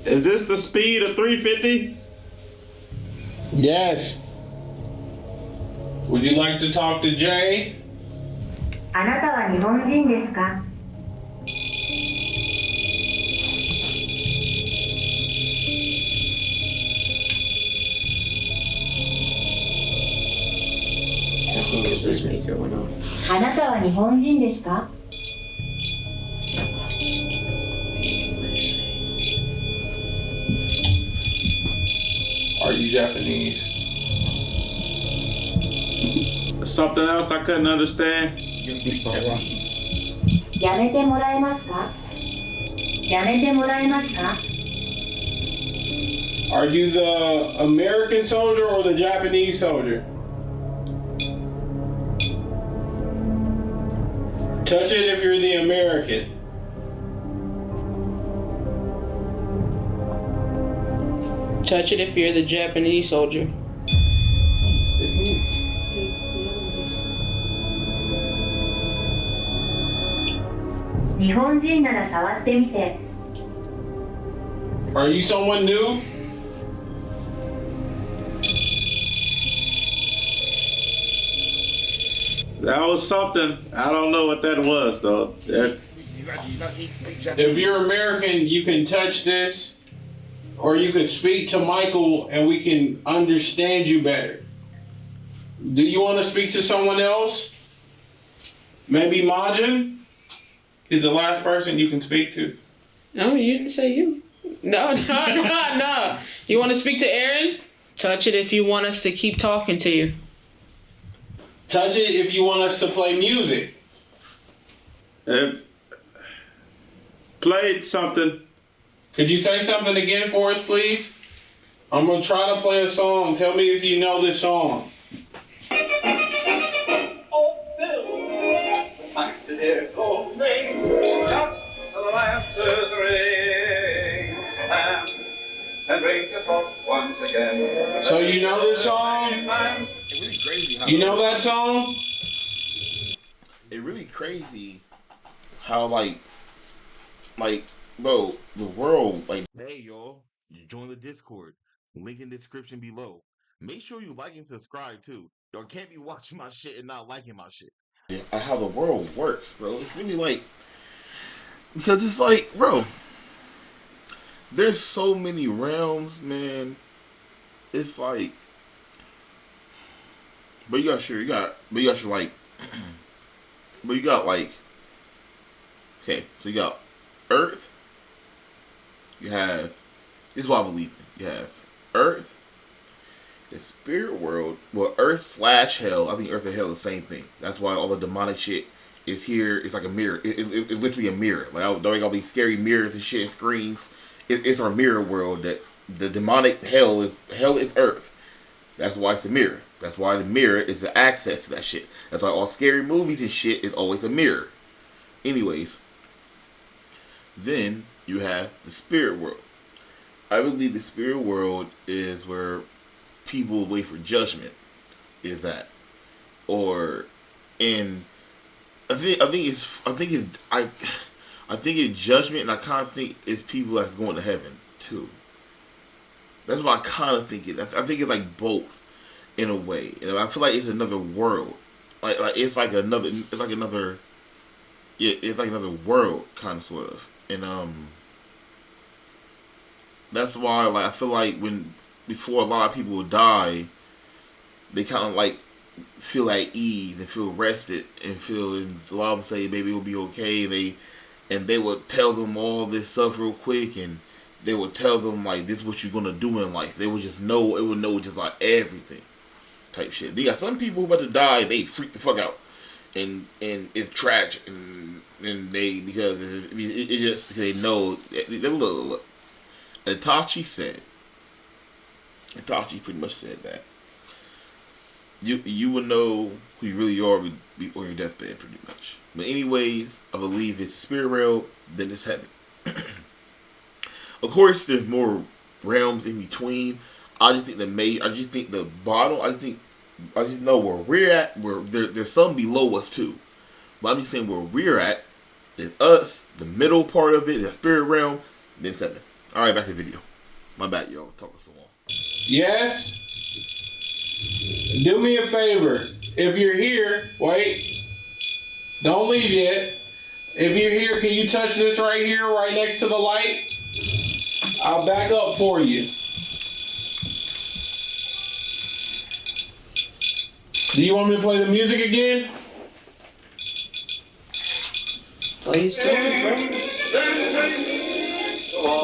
Is this the speed of 350? Yes. Would you like to talk to Jay? あなたは日本人ですか？ The speaker went off. あなたは日本人ですか？ Are you Japanese? Something else I couldn't understand. You speak Japanese. やめてもらえますか？やめてもらえますか？ Are you the American soldier or the Japanese soldier? Touch it if you're the American. Touch it if you're the Japanese soldier. 日本人なら触ってみて。 Are you someone new? That was something. I don't know what that was though. If you're American, you can touch this, or you can speak to Michael and we can understand you better. Do you want to speak to someone else? Maybe Majin is the last person you can speak to. No, you didn't say you. No. You want to speak to Aaron? Touch it if you want us to keep talking to you. Touch it if you want us to play music. Played something. Could you say something again for us, please? I'm going to try to play a song. Tell me if you know this song. Oh, Bill, back to the old name, just to the lamp's ring, and drink the pot once again. So you know this song? It's really crazy how You know that song? It's really crazy how like bro, the world like. Hey y'all, you join the Discord. Link in the description below. Make sure you like and subscribe too. Y'all can't be watching my shit and not liking my shit. Yeah, how the world works, bro. It's really like, because it's like, bro, there's so many realms, man. It's like, but you got like, okay, so you got Earth. You have, this is what I believe in. You have Earth, the spirit world. Well, Earth / hell. I think Earth and hell is the same thing. That's why all the demonic shit is here. It's like a mirror. It's literally a mirror. Like, I don't all these scary mirrors and shit and screens. It's our mirror world. That the demonic hell is Earth. That's why it's a mirror. That's why the mirror is the access to that shit. That's why all scary movies and shit is always a mirror. Anyways, then you have the spirit world. I believe the spirit world is where people wait for judgment is at, or in. I think it's judgment, and I kind of think it's people that's going to heaven too. That's what I kind of think it. I think it's like both, in a way. And I feel like it's another world. It's like another world, kind of, sort of. And that's why, like, I feel like before a lot of people would die, they kind of like feel at ease and feel rested and a lot of them say maybe it'll be okay. And they would tell them all this stuff real quick, and they would tell them like, this is what you're gonna do in life. They would just know. It would know just like everything, type shit. They got some people who about to die. They freak the fuck out, and it's tragic, and they, because it's just, they know. Look. Itachi pretty much said that you will know who you really are on your deathbed, pretty much. But anyways, I believe it's spirit realm, then it's heaven. Of course, there's more realms in between. I just think the bottom. I just know where we're at. Where there's some below us too, but I'm just saying where we're at is us. The middle part of it is spirit realm, then it's heaven. All right, back to the video. My bad, y'all. Talking so long. Yes? Do me a favor. If you're here, wait. Don't leave yet. If you're here, can you touch this right here, right next to the light? I'll back up for you. Do you want me to play the music again? Please do it, bro.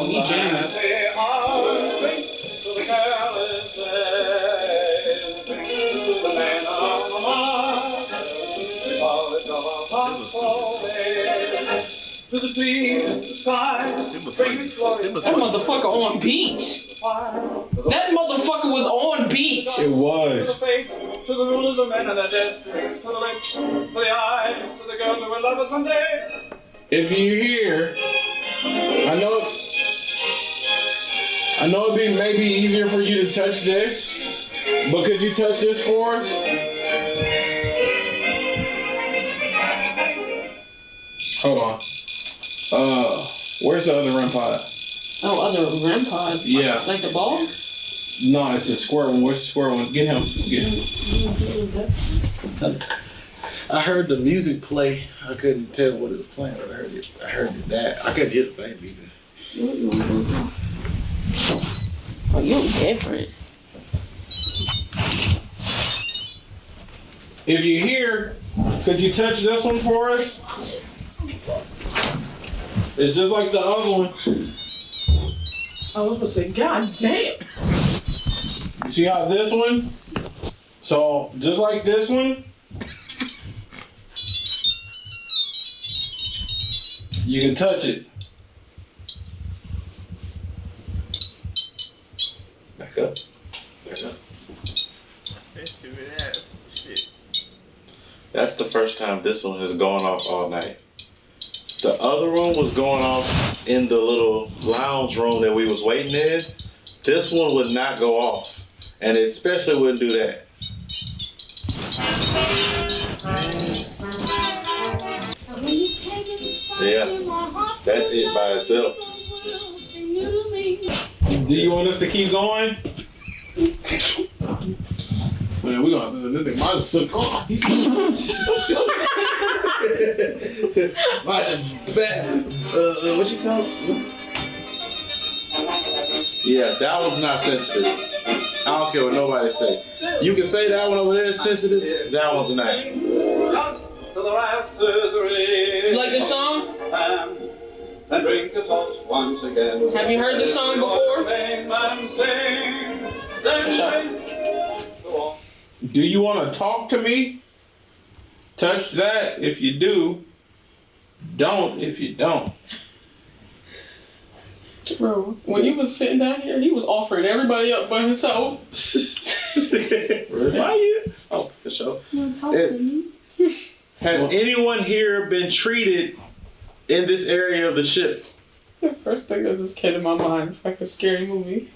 We jamming. That motherfucker on beat. That motherfucker was on beat. It was. To the rulers of men and their destinies, to the lips, to the eyes, to the girls who will love us someday. If you're here, I know it'd be maybe easier for you to touch this, but could you touch this for us? Hold on. Where's the other REM pod? Oh, other REM pod? Yeah. Like the ball? No, it's a square one. Where's the square one? Get him. I heard the music play. I couldn't tell what it was playing, but I heard it. I heard that. I couldn't hear the thing either. Oh, you're different. If you're here, could you touch this one for us? It's just like the other one. I was gonna say, God damn. You see how this one? So, just like this one, you can touch it. Back up. Back up. Sensitive ass shit. That's the first time this one has gone off all night. The other one was going off in the little lounge room that we was waiting in. This one would not go off. And it especially wouldn't do that. Yeah, that's it by itself. Do you want us to keep going? Man, we're gonna have to this might as well come on. What you call it? Yeah, that one's not sensitive. I don't care what nobody say. You can say that one over there is sensitive, that one's not. You like this song? And drink a toast once again. Have you heard this song before? Do you want to talk to me? Touch that if you do. Don't if you don't. Bro, when you was sitting down here, he was offering everybody up by himself. Why you? Oh, for sure. Has anyone here been treated in this area of the ship? The first thing that just came to my mind, like a scary movie.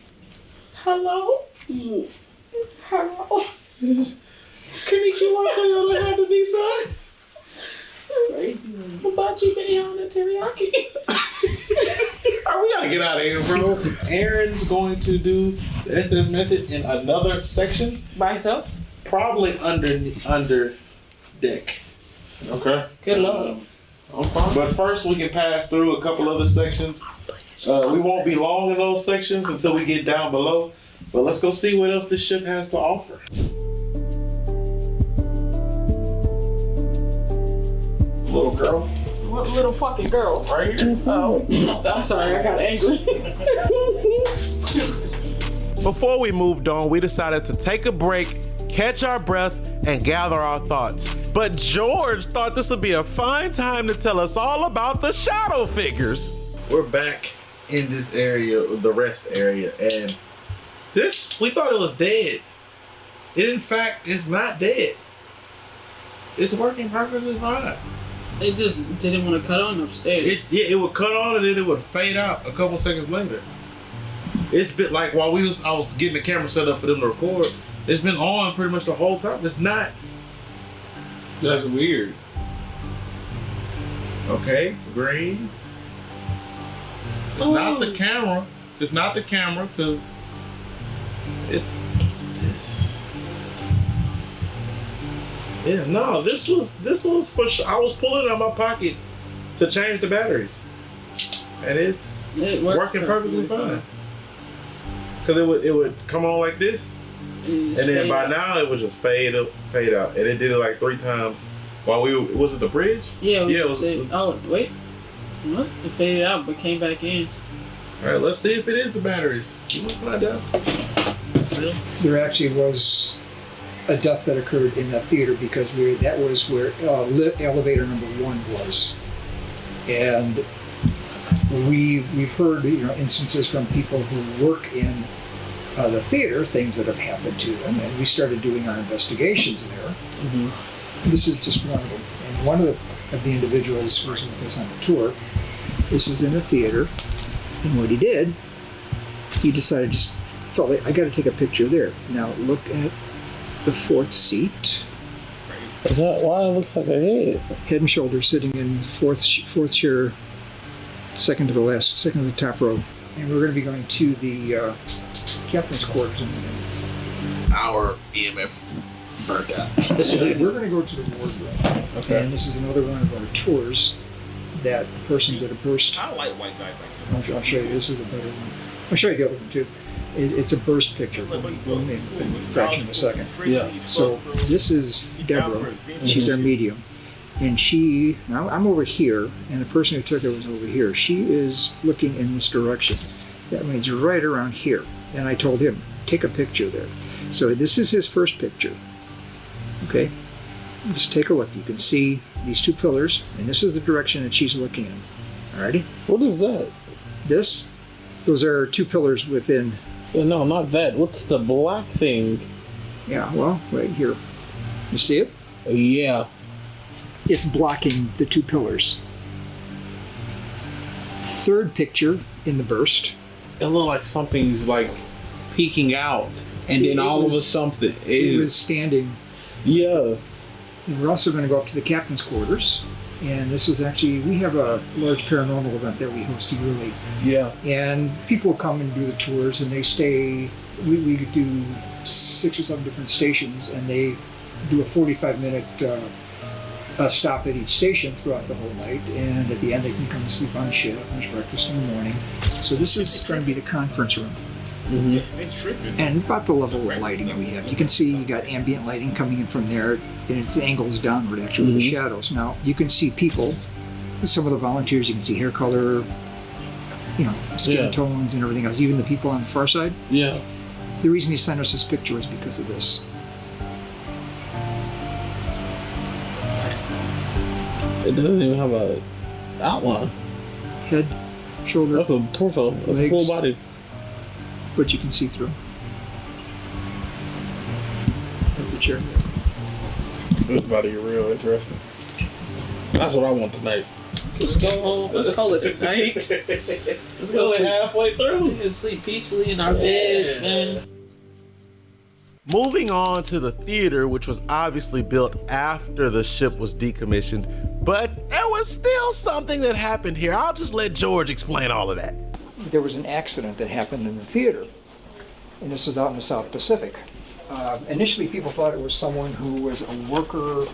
Hello? Hello? Konnichiwa Toyota had the Nissan? Crazy. What about you, Benihana and teriyaki? Right, we gotta get out of here, bro. Aaron's going to do the SDS method in another section. By himself? Probably under deck. Okay. Good luck. But first we can pass through a couple other sections. We won't be long in those sections until we get down below. But let's go see what else this ship has to offer. Little girl. What little fucking girl? Right here. Oh, I'm sorry, I got angry. Before we moved on, we decided to take a break, catch our breath, and gather our thoughts. But George thought this would be a fine time to tell us all about the shadow figures. We're back in this area, the rest area, and this, we thought it was dead. It in fact is not dead. It's working perfectly fine. It just didn't want to cut on upstairs. It would cut on and then it would fade out a couple seconds later. It's been like while I was getting the camera set up for them to record, it's been on pretty much the whole time. It's not. That's weird. Okay, green. It's not the camera. It's not the camera because it's this. Yeah, no, this was for sure. I was pulling it out of my pocket to change the batteries, and it's working perfectly fine. Cause it would come on like this, and then by now it would just fade out, and it did it like 3 times while was it the bridge? Yeah, it was. Oh wait, what? It faded out but came back in. All right, let's see if it is the batteries. You want to find out? There actually was a death that occurred in the theater because that was where elevator number 1 was, and we've heard instances from people who work in the theater, things that have happened to them, and we started doing our investigations there. Mm-hmm. This is just one of them, and one of the individuals was with us on the tour. This is in a theater, and what he did, he decided felt like I got to take a picture there. Now look at the 4th seat. Is that why it looks like a head? Head and shoulders sitting in fourth chair second to the last, second to the top row. And we're going to be going to the captain's quarters in a minute. Our EMF burnt out. We're going to go to the wardroom. Okay. And this is another one of our tours that the person did a burst. I like white guys like him. I'll show you. This is a better one. I'll show you the other one too. It's a burst picture. We'll make a fraction of a second. Yeah. So this is Deborah, and she's our medium. And she, now I'm over here, and the person who took it was over here. She is looking in this direction. That means right around here. And I told him, take a picture there. So this is his first picture. Okay? Just take a look. You can see these two pillars, and this is the direction that she's looking in. Alrighty? What is that? Those are two pillars within. No, not that. What's the black thing? Yeah, well, right here. You see it? Yeah. It's blocking the two pillars. Third picture in the burst. It looked like something's like peeking out, and then all of a sudden it was standing. Yeah. And we're also going to go up to the captain's quarters. And this was actually, we have a large paranormal event that we host yearly. Yeah. And people come and do the tours, and they stay, we do 6 or 7 different stations, and they do a 45-minute stop at each station throughout the whole night. And at the end, they can come and sleep on ship. There's breakfast in the morning. So this is going to be the conference room. Mm-hmm. And about the level of lighting that we have. You can see you got ambient lighting coming in from there, and its angles downward actually with the shadows. Now you can see people, some of the volunteers, you can see hair color, skin tones and everything else, even the people on the far side. Yeah. The reason he sent us this picture is because of this. It doesn't even have a outline. Head, shoulder. That's a torso. That's legs, a full body. But you can see through. That's a chair. This is about to get real interesting. That's what I want tonight. Let's go home. Let's call it a night. Let's go sleep halfway through. We can sleep peacefully in our beds, man. Moving on to the theater, which was obviously built after the ship was decommissioned, but there was still something that happened here. I'll just let George explain all of that. There was an accident that happened in the theater, and this was out in the South Pacific. Initially, people thought it was someone who was a worker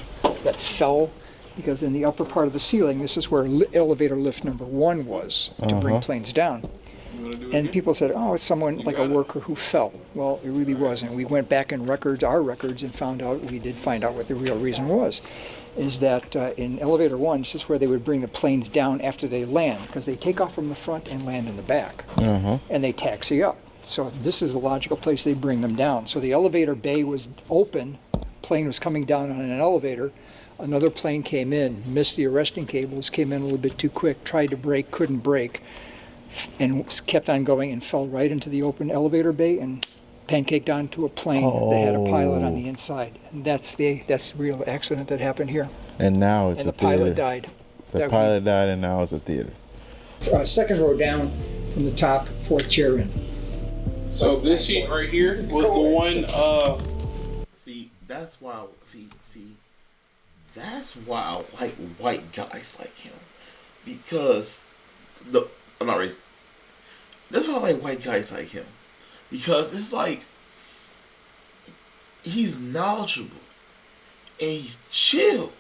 that fell, because in the upper part of the ceiling, this is where elevator lift number 1 was to bring planes down. And people said, oh, it's someone like a worker who fell. Well, it really wasn't. We went back in our records, and we did find out what the real reason was. Is that in elevator 1, this is where they would bring the planes down after they land, because they take off from the front and land in the back, and they taxi up. So this is the logical place they bring them down. So the elevator bay was open, plane was coming down on an elevator, another plane came in, missed the arresting cables, came in a little bit too quick, tried to brake, couldn't brake, and kept on going and fell right into the open elevator bay and pancaked onto a plane that had a pilot on the inside. And that's the real accident that happened here. And now it's and a the theater. Pilot died. The pilot died, and now it's a theater. Second row down from the top, 4th chair in. So this sheet right here was the one. See, that's why. That's why I like white guys like him, because I'm not ready. That's why I like white guys like him, because it's like he's knowledgeable and he's chill.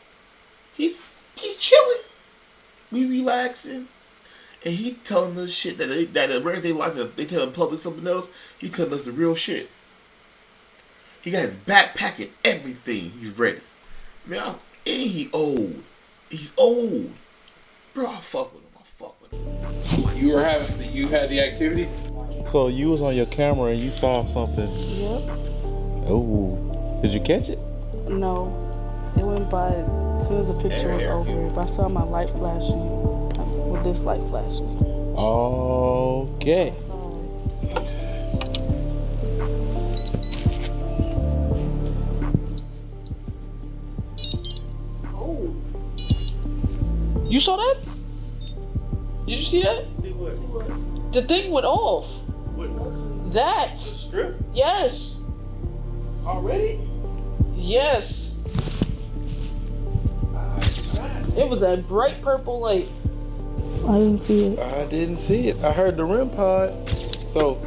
He's chilling. We relaxing, and he telling us shit that the rest they like. They tell the public something else. He telling us the real shit. He got his backpack and everything. He's ready. Man, and he old. He's old, bro. I fuck with him. You had the activity? So you was on your camera and you saw something. Yep. Oh, did you catch it? No. It went by as soon as the picture was over. But I saw my light flashing. With this light flashing. Okay. Oh. You saw that? Did you see that? See what? The thing went off. What? That. The strip? Yes. Already? Yes. It was that bright purple light. I didn't see it. I didn't see it. I heard the REM pod. So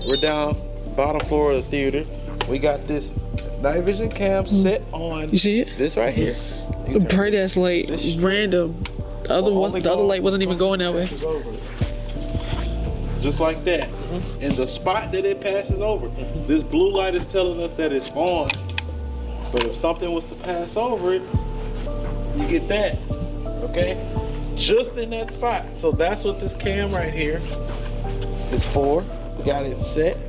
we're down bottom floor of the theater. We got this night vision cam set on. You see it? This right here. Bright ass light, random. The other light wasn't even going that way. Just like that. And the spot that it passes over, this blue light is telling us that it's on. So if something was to pass over it, you get that. Okay? Just in that spot. So that's what this cam right here is for. We got it set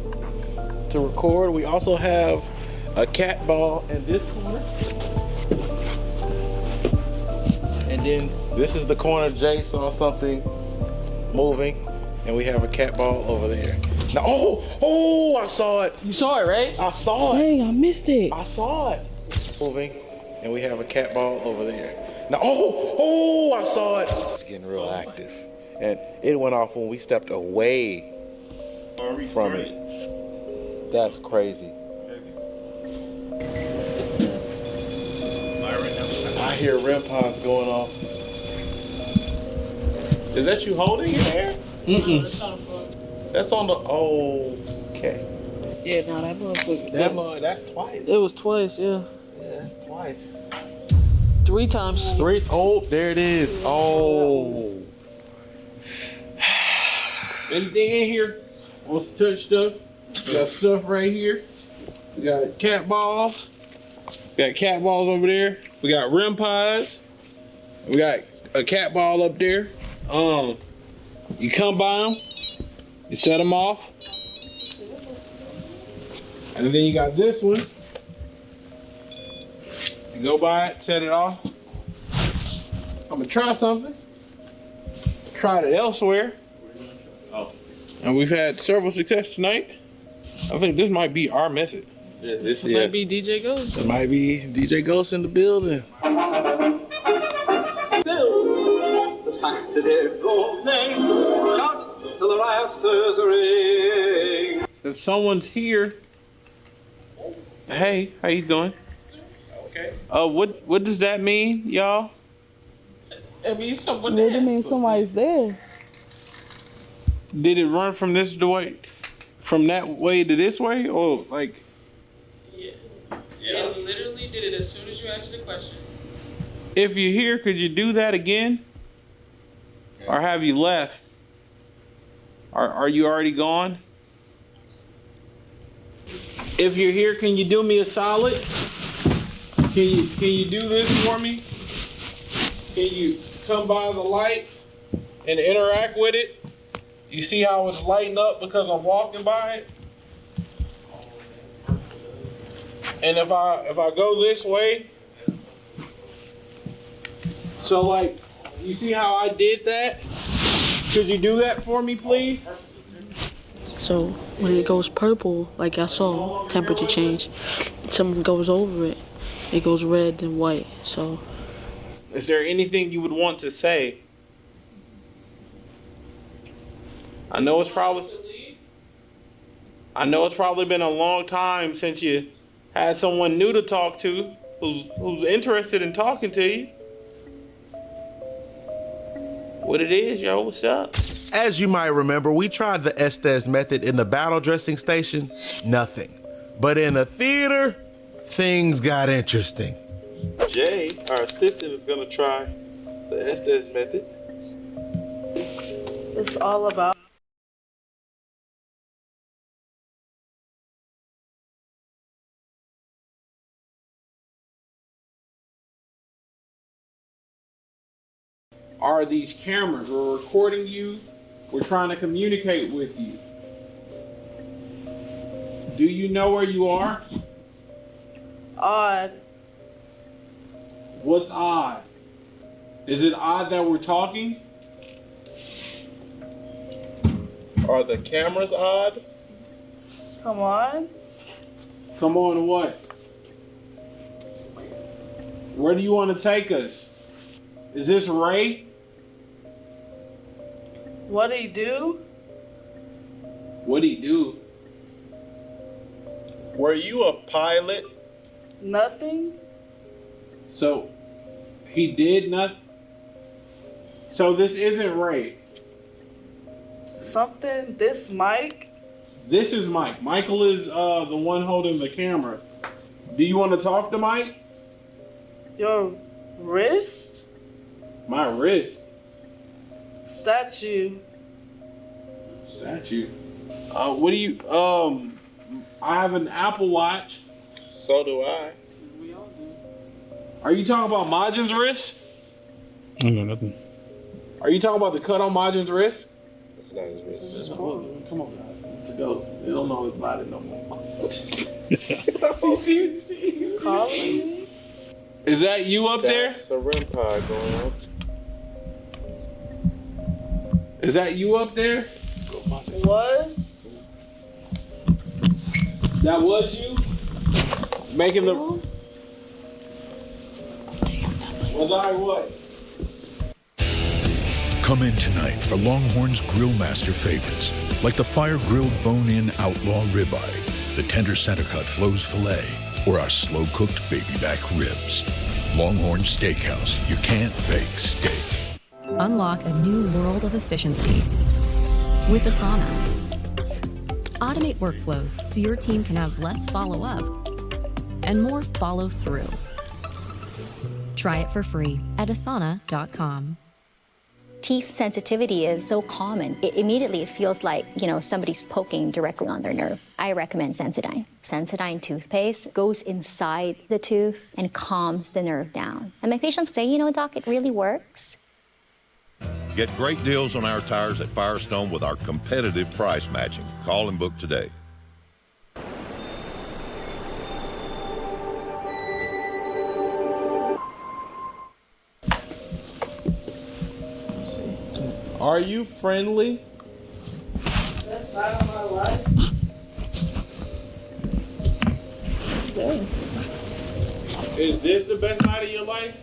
to record. We also have a cat ball in this corner. And then this is the corner Jay saw something moving. And we have a cat ball over there. Now, oh, I saw it. You saw it, right? I saw it. Dang, I missed it. I saw it. Moving. And we have a cat ball over there. Now, oh, I saw it. It's getting real active. And it went off when we stepped away from it. That's crazy. I hear REM pods going off. Is that you holding it there? That's on the, okay. Yeah, no, that motherfucker. That's twice. It was twice, yeah. Yeah, that's twice. 3 times. Oh, there it is. Oh. Anything in here? Wants to touch stuff? We got stuff right here. We got cat balls. We got cat balls over there. We got REM pods. We got a cat ball up there. You come by them, you set them off, and then you got this one. You go by it, set it off. I'm gonna try something. Tried it elsewhere. And we've had several success tonight. I think this might be our method. Yeah, this Might be DJ Ghost. It might be DJ Ghost in the building. If someone's here, hey, how you doing? Okay. What does that mean, y'all? It means someone What do you mean somebody's there? Did it run from this way, from that way to this way, or like? Yeah. It literally did it as soon as you asked the question. If you're here, could you do that again? Or have you left? Are you already gone? If you're here, can you do me a solid? Can you do this for me? Can you come by the light and interact with it? You see how it's lighting up because I'm walking by it? And if I go this way, so like, you see how I did that? Could you do that for me, please? So when it goes purple, like I saw, temperature change, something goes over it, it goes red and white. So Is there anything you would want to say? I know it's probably been a long time since you had someone new to talk to who's interested in talking to you. What it is, yo, what's up? As you might remember, we tried the Estes method in the battle dressing station, nothing. But in the theater, things got interesting. Jay, our assistant, is gonna try the Estes method. it's all about. Are these cameras? We're recording you. We're trying to communicate with you. Do you know where you are? Odd. What's odd? Is it odd that we're talking? Are the cameras odd? Come on. Come on, what? Where do you want to take us? Is this Ray? What'd he do? What'd he do? Were you a pilot? Nothing. So, he did nothing? So this isn't Ray. Something. This Mike. This is Mike. Michael is the one holding the camera. Do you want to talk to Mike? Your wrist. My wrist. Statue. Statue. What do you? I have an Apple Watch. So do I. Are you talking about Majin's wrist? I know nothing. Are you talking about the cut on Majin's wrist? It's not his wrist. Come on, guys. It's a ghost. They don't know his body no more. You see? Calling me? Is that you up there? That's a REM pod going on. Is that you up there? Was? That was you? Making the... Was I what? Come in tonight for Longhorn's Grill Master favorites, like the fire-grilled bone-in outlaw ribeye, the tender center-cut Flo's filet, or our slow-cooked baby back ribs. Longhorn Steakhouse, you can't fake steak. Unlock a new world of efficiency with Asana. Automate workflows so your team can have less follow-up and more follow-through. Try it for free at asana.com. Teeth sensitivity is so common. It immediately feels like, somebody's poking directly on their nerve. I recommend Sensodyne. Sensodyne toothpaste goes inside the tooth and calms the nerve down. And my patients say, doc, it really works. Get great deals on our tires at Firestone with our competitive price matching. Call and book today. Are you friendly? That's not on my life. Is this the best night of your life?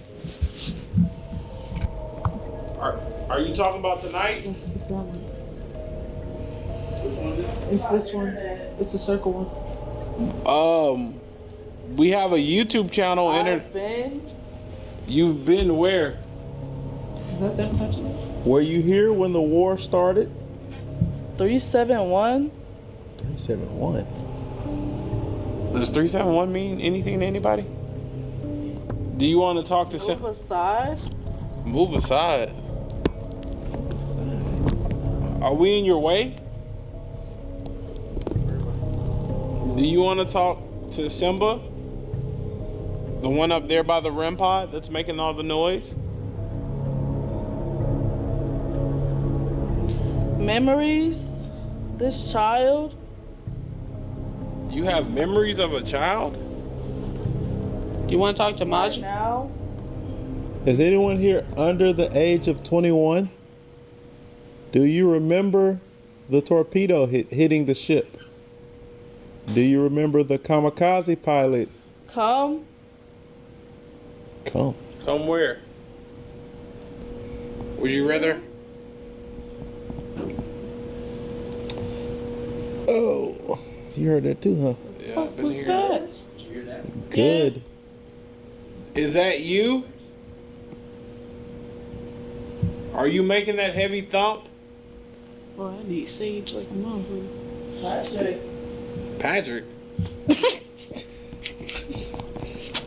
Are you talking about tonight? Yes, it's that one. It's this one. It's the circle one. We have a YouTube channel. You've been where? Is that them touching it? Were you here when the war started? 371. 371. Does 371 mean anything to anybody? Do you want to talk to Move aside. Move aside. Are we in your way? Do you want to talk to Simba? The one up there by the REM pod that's making all the noise? Memories. This child. You have memories of a child? Do you want to talk to Majin? Now. Is anyone here under the age of 21? Do you remember the torpedo hitting the ship? Do you remember the kamikaze pilot? Come. Come. Come where? Would you rather? Oh, you heard that too, huh? Yeah, I've been Who's here. that? Good. Is that you? Are you making that heavy thump? Boy, I need sage like a motherfucker. Patrick?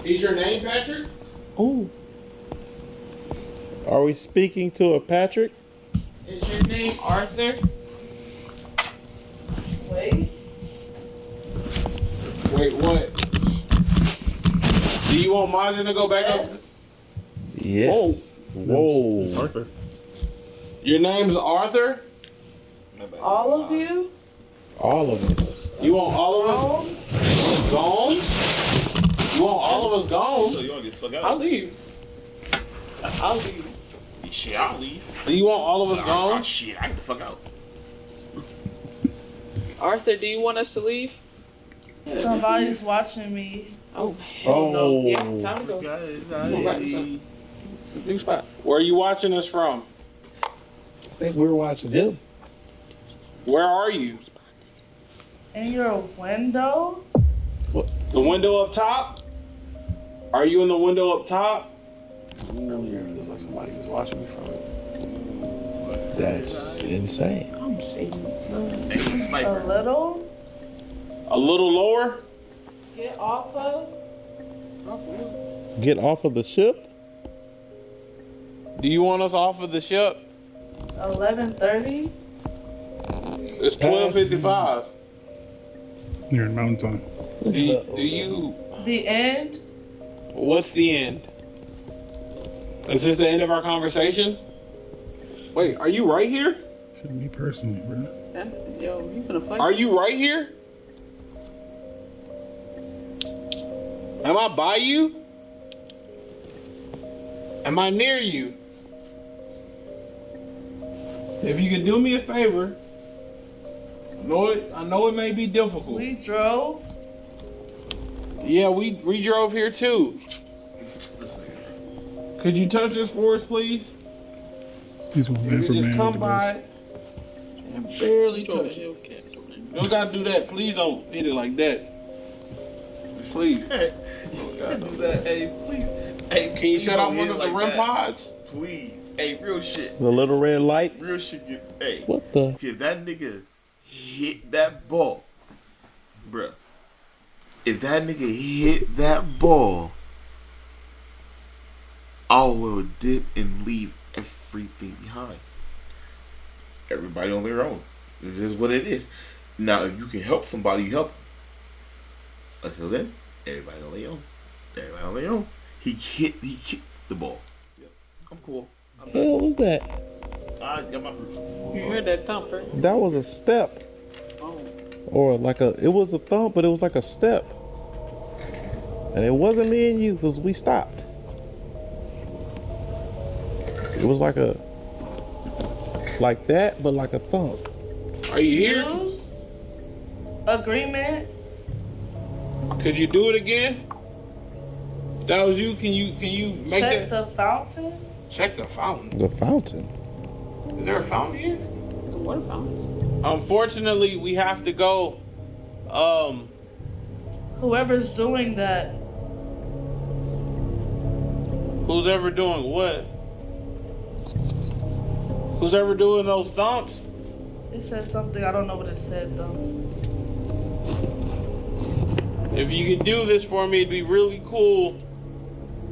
Is your name Patrick? Oh. Are we speaking to a Patrick? Is your name Arthur? Wait. Wait, what? Do you want Majin to go back up? Yes. Whoa. It's Arthur. Your name's Arthur? All of you? All of us. You want all of us gone? You want all of us gone? So you want to get the fuck out? I'll leave. I'll leave. Shit, I'll leave. Do you want all of us gone? Shit, I get the fuck out. Arthur, do you want us to leave? Somebody's watching me. Oh, hell no. Yeah, time to go. New spot. Where are you watching us from? I think we're watching him. Where are you? In your window? What? The window up top? Are you in the window up top? Looks like somebody was watching me from it. That's insane. I'm saying Sniper. A little lower? Get off of. Get off of the ship? Do you want us off of the ship? 11:30. It's 12:55. You're in Mountain Time. Do you? The end. What's the end? Is this the end of our conversation? Wait, are you right here? Shouldn't be personally, bro. Yo, you gonna fight? Are you right here? Am I by you? Am I near you? If you could do me a favor, I know it may be difficult. We drove. Yeah, we drove here too. Could you touch this for us, please? He's one You man could for just man. come by it and barely touch it. You don't gotta do that. Please don't hit it like that. Please. Don't do that. Hey, please. Hey, Can you shut don't off hit one it of the like REM that. pods? Please. Hey, real shit. The little red light? Real shit. Hey. What the? If that nigga hit that ball, bruh. If that nigga hit that ball, I will dip and leave everything behind. Everybody on their own. This is what it is. Now, if you can help somebody, help. Until then, everybody on their own. Everybody on their own. He kicked the ball. Yep. I'm cool. What the hell was that? I got my proof. You heard that thumper? That was a step. Or like it was a thump, but it was like a step. And it wasn't me and you, because we stopped. It was like that, but like a thump. Are you here? News? Agreement. Could you do it again? If that was you, can you make Check that? the fountain. Check the fountain. The fountain? Is there a fountain here? The water fountain. Unfortunately, we have to go. Whoever's doing that. Who's ever doing what? Who's ever doing those thumps? It said something. I don't know what it said though. If you could do this for me, it'd be really cool.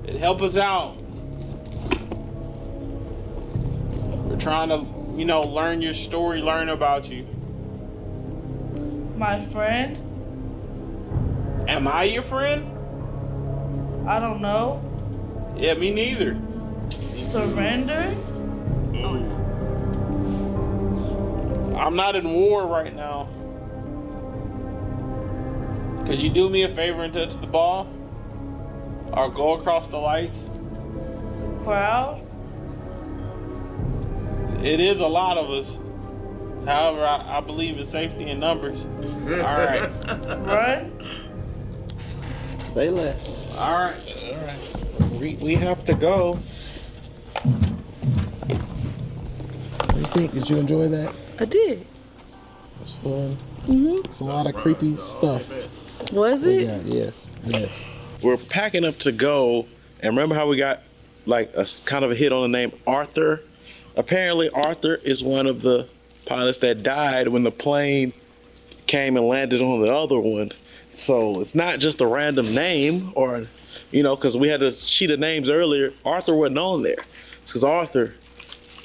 It'd help us out. We're trying to, learn your story, learn about you. My friend. Am I your friend? I don't know. Yeah, me neither. Surrender. I'm not in war right now. Could you do me a favor and touch the ball? Or go across the lights? Crowd. It is a lot of us. However, I believe in safety in numbers. All right. Run. Say less. All right. We have to go. What do you think? Did you enjoy that? I did. It was fun. Mhm. It's a lot of creepy stuff. Was it? Yeah, yes. We're packing up to go, and remember how we got like a kind of a hit on the name Arthur? Apparently Arthur is one of the pilots that died when the plane came and landed on the other one. So it's not just a random name, or because we had a sheet of names earlier. Arthur wasn't on there. It's because Arthur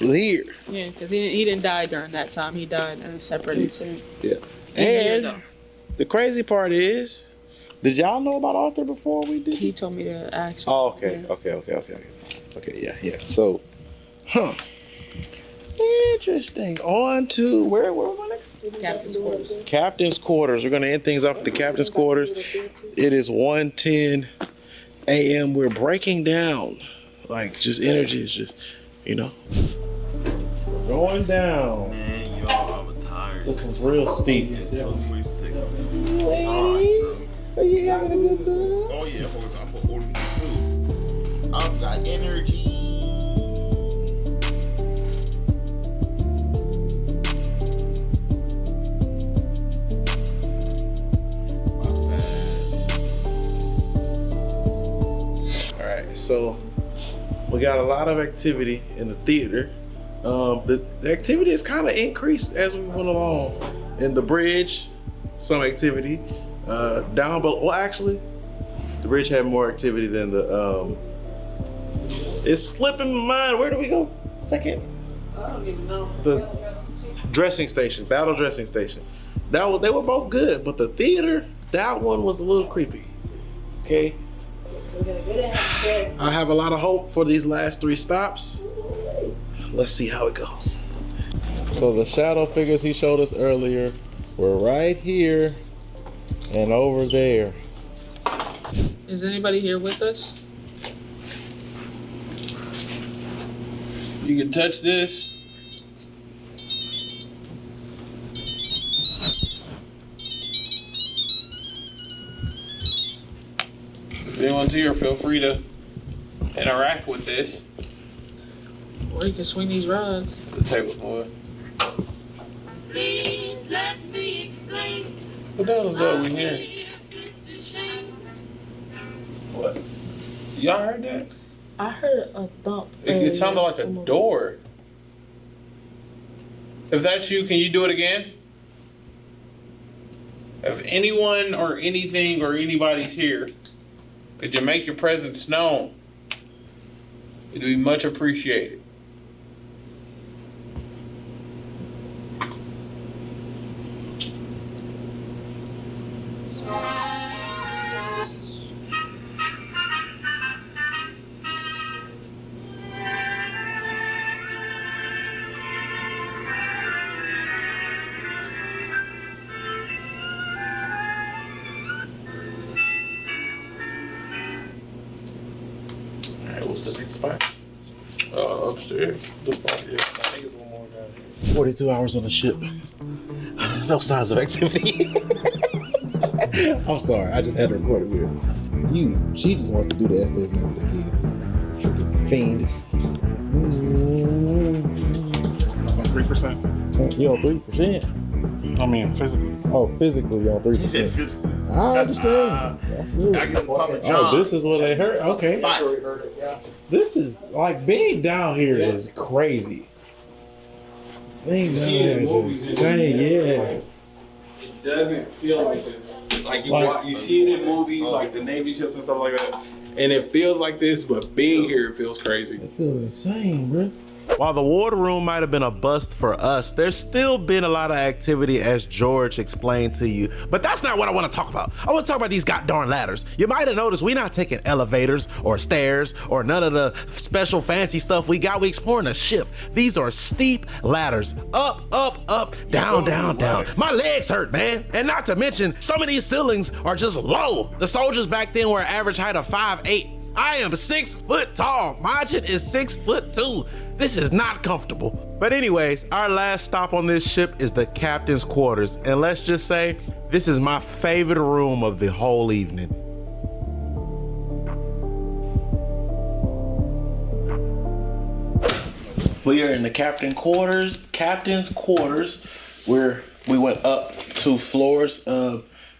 was here. Yeah, because he didn't die during that time. He died in a separate incident. Yeah. And the crazy part is, did y'all know about Arthur before we did? He told me to ask him. Oh, okay, yeah. Yeah. So, interesting. On to where we next? Captain's quarters. Captain's quarters. We're gonna end things off at the captain's quarters. It is 1:10 a.m. We're breaking down, like just energy is just, going down. Man, y'all, I'm tired. This one's real steep. It's 12:46. I'm so Are you having a good time? Oh yeah, I'm ordering food. I've got energy. All right, so we got a lot of activity in the theater. The activity has kind of increased as we went along. In the bridge, some activity. Down below, well, actually, the bridge had more activity than the. It's slipping my mind. Where do we go? Second. I don't even know. The dressing station, battle dressing station. They were both good, but the theater, that one was a little creepy. Okay. I have a lot of hope for these last 3 stops. Let's see how it goes. So the shadow figures he showed us earlier were right here and over there. Is anybody here with us? You can touch this. If anyone's here, feel free to interact with this. Or you can swing these rods. The table's moving. Please let me explain. What the hell is that we hear? What? Y'all heard that? I heard a thump. It sounded like a door. If that's you, can you do it again? If anyone or anything or anybody's here, could you make your presence known? It'd be much appreciated. What's the next spot? Upstairs. The spot, yeah. I think it's one more down here. 42 hours on the ship. No signs of activity. I'm sorry, I just had to record it weird. She just wants to do the Estes method again. Freaking fiend. On 3%. You on 3%? I mean, physically. Oh, physically, y'all 3%. I understand. Oh, this is what they heard. Okay. This is like being down here is crazy. Being down here is insane. Yeah. It doesn't feel like this. Like you see it in movies, like the Navy ships and stuff like that, and it feels like this. But being here, it feels crazy. It feels insane, bro. While the water room might have been a bust for us, there's still been a lot of activity as George explained to you. But that's not what I want to talk about. I want to talk about these goddamn ladders. You might have noticed we're not taking elevators or stairs or none of the special fancy stuff we got. We exploring a ship. These are steep ladders. Up, up, up, down, down, down. My legs hurt, man. And not to mention, some of these ceilings are just low. The soldiers back then were an average height of 5'8". I am 6 foot tall. Majin is 6'2". This is not comfortable. But anyways, our last stop on this ship is the captain's quarters. And let's just say, this is my favorite room of the whole evening. We are in the captain's quarters, where we went up 2 floors.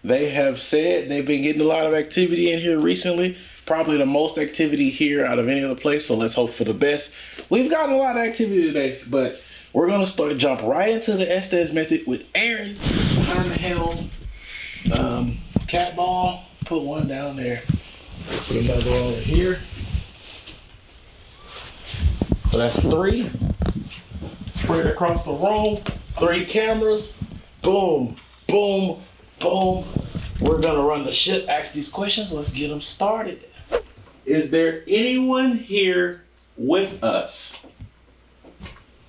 They have said they've been getting a lot of activity in here recently. Probably the most activity here out of any other place, so let's hope for the best. We've gotten a lot of activity today, but we're gonna jump right into the Estes method with Aaron behind the helm. Cat ball, put one down there. Put another one over here. So that's 3. Spread across the room, 3 cameras. Boom, boom, boom. We're gonna run the ship, ask these questions. Let's get them started. Is there anyone here with us?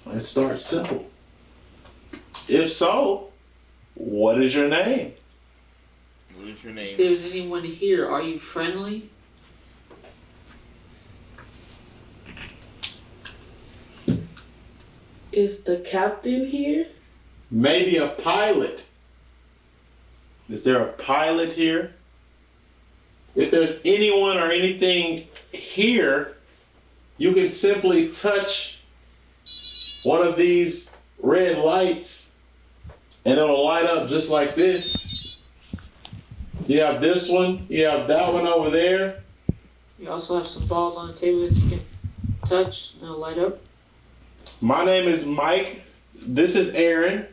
Let's start simple. If so, what is your name? What is your name? If there's anyone here, are you friendly? Is the captain here? Maybe a pilot. Is there a pilot here? If there's anyone or anything here, you can simply touch one of these red lights and it'll light up just like this. You have this one, you have that one over there. You also have some balls on the table that you can touch and it'll light up. My name is Mike. This is Aaron.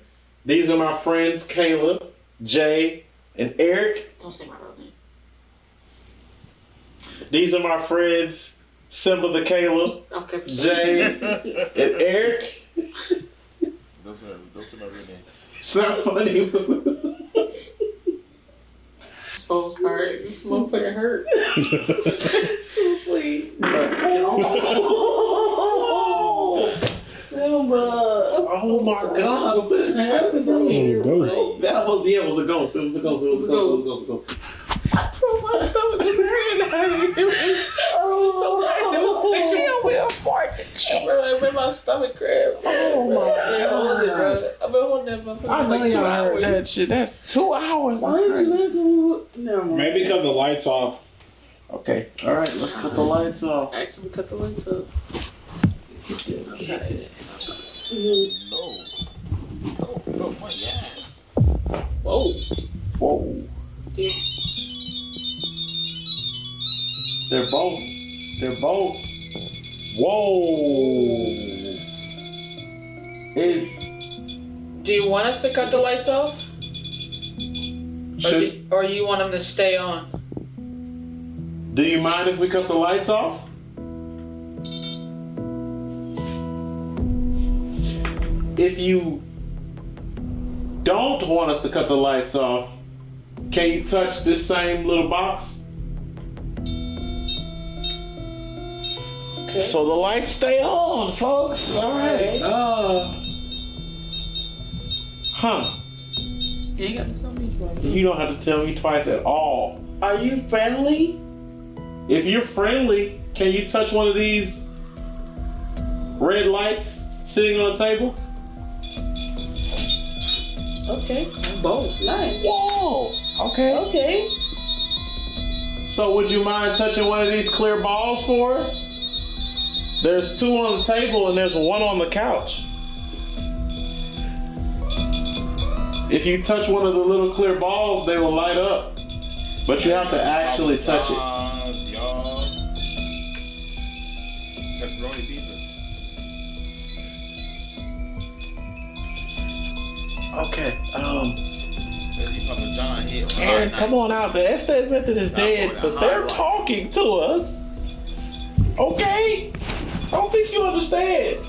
These are my friends Caleb, Jay, and Eric. Don't say my real name. These are my friends Simba the Caleb, Okay. Jay, and Eric. Those are my real name. It's not funny. Supposed hurt. This motherfucker hurt. Please. Simba. Oh my God. That was a ghost. It was a ghost. My stomach was hurting. So bad. She over here farting. Bro, my stomach cramped. Oh my God. I've been holding that motherfucker I know like 2 y'all hours. heard that shit. That's 2 hours. Why did you let go? Never mind. Maybe because the lights off. Okay. All right. Let's cut the lights off. Ask him to cut the lights up. I'm sorry. No, my ass. Whoa. Yeah. They're both. Whoa. Do you want us to cut the lights off? Or you want them to stay on? Do you mind if we cut the lights off? If you don't want us to cut the lights off, can you touch this same little box? Okay. So the lights stay on, folks. All right. You ain't got to tell me twice. You don't have to tell me twice at all. Are you friendly? If you're friendly, can you touch one of these red lights sitting on the table? Okay. Both. Nice. Whoa. Okay. So would you mind touching one of these clear balls for us? There's 2 on the table and there's 1 on the couch. If you touch one of the little clear balls, they will light up. But you have to actually touch it. Pepperoni pizza. Okay. Let's see Papa John here. Aaron, come on out. The Estes method is dead, but they're talking to us. Okay? I don't think you understand.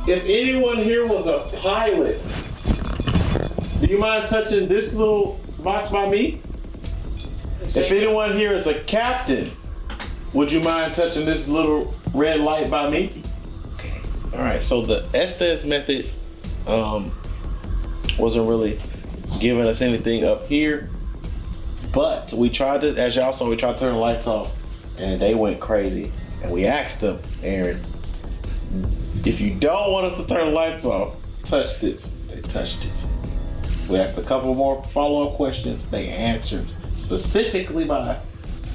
If anyone here was a pilot, do you mind touching this little box by me? If anyone here is a captain, would you mind touching this little red light by me? Okay. All right. So the Estes method wasn't really giving us anything up here, but we tried to, as y'all saw, we tried to turn the lights off, and they went crazy. And we asked them, Aaron, if you don't want us to turn the lights off, touch this. They touched it. We asked a couple more follow-up questions. They answered specifically by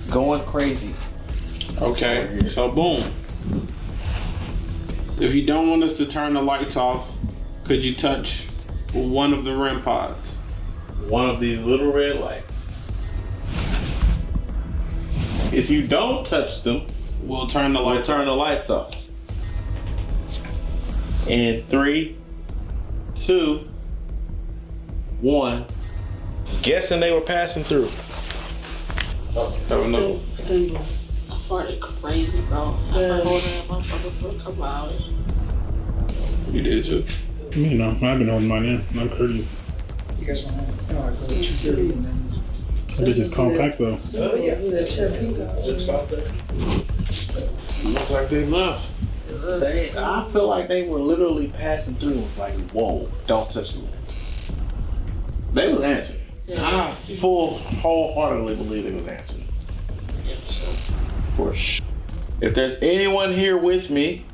going crazy. Okay, so boom. If you don't want us to turn the lights off, could you touch one of the REM pods? One of these little red lights. If you don't touch them, we'll turn the lights off. In 3, 2, 1. Guessing they were passing through. Single. I farted crazy, bro. I've been holding that motherfucker for a couple hours. You did too. You know, I've been holding mine in. I'm courteous. You guys want to go 2:30 and then. They just compact though. Just about there. Looks like they left. I feel like they were literally passing through. It was like, whoa, don't touch the lid. They was answering. I wholeheartedly believe it was answering. For sure. If there's anyone here with me,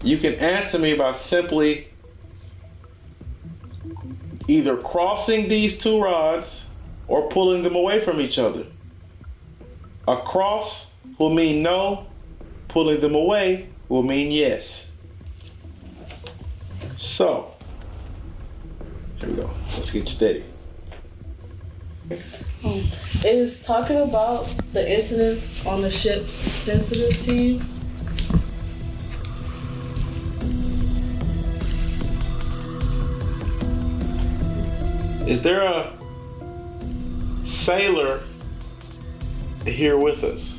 you can answer me by simply either crossing these 2 rods or pulling them away from each other. A cross will mean no, pulling them away will mean yes. So, here we go. Let's get steady. Is talking about the incidents on the ships sensitive to you? Is there a sailor here with us?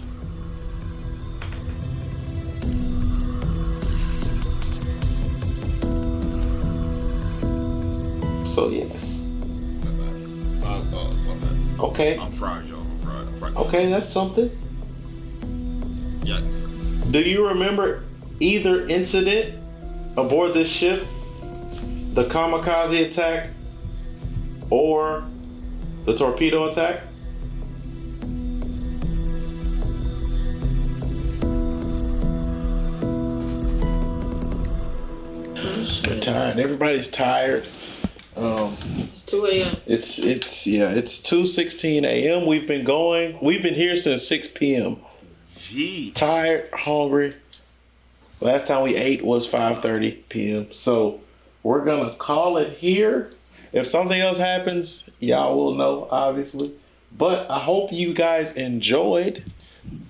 So yes. Okay. I'm fried, y'all. I'm fried. Okay, that's something. Yikes. Do you remember either incident aboard this ship? The kamikaze attack or the torpedo attack? We're tired. Everybody's tired. It's 2 a.m. It's 2:16 a.m. We've been here since 6 p.m. Jeez. Tired, hungry. Last time we ate was 5:30 p.m. So we're gonna call it here. If something else happens, y'all will know, obviously. But I hope you guys enjoyed.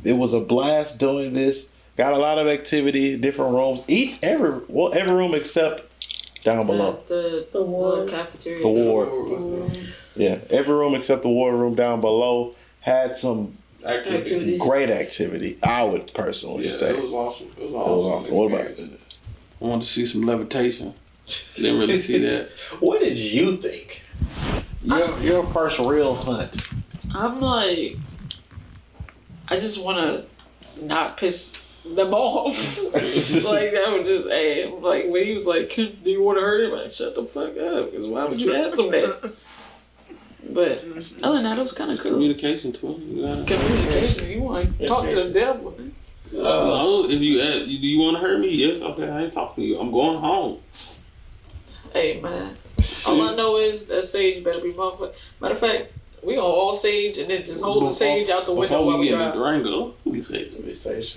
It was a blast doing this. Got a lot of activity, different rooms. Every room except down below. The ward cafeteria. The ward. Yeah, every room except the ward room down below had some great activity. I would personally say. It was awesome. It was awesome. What about it? I wanted to see some levitation. Didn't really see that. What did you think? Your first real hunt. I'm like, I just want to not piss them off. Like, that was just, hey, like, when he was like, do you want to hurt him? Like, shut the fuck up, because why would you ask him that? But other than that, it was kind of cool. Communication, too. Communication. You want to talk to the devil. If you ask, do you want to hurt me? Yeah, okay, I ain't talking to you. I'm going home. Hey, man. All I know is that sage better be motherfucker. Matter of fact, we on all sage and then just hold the sage out the window while we drive.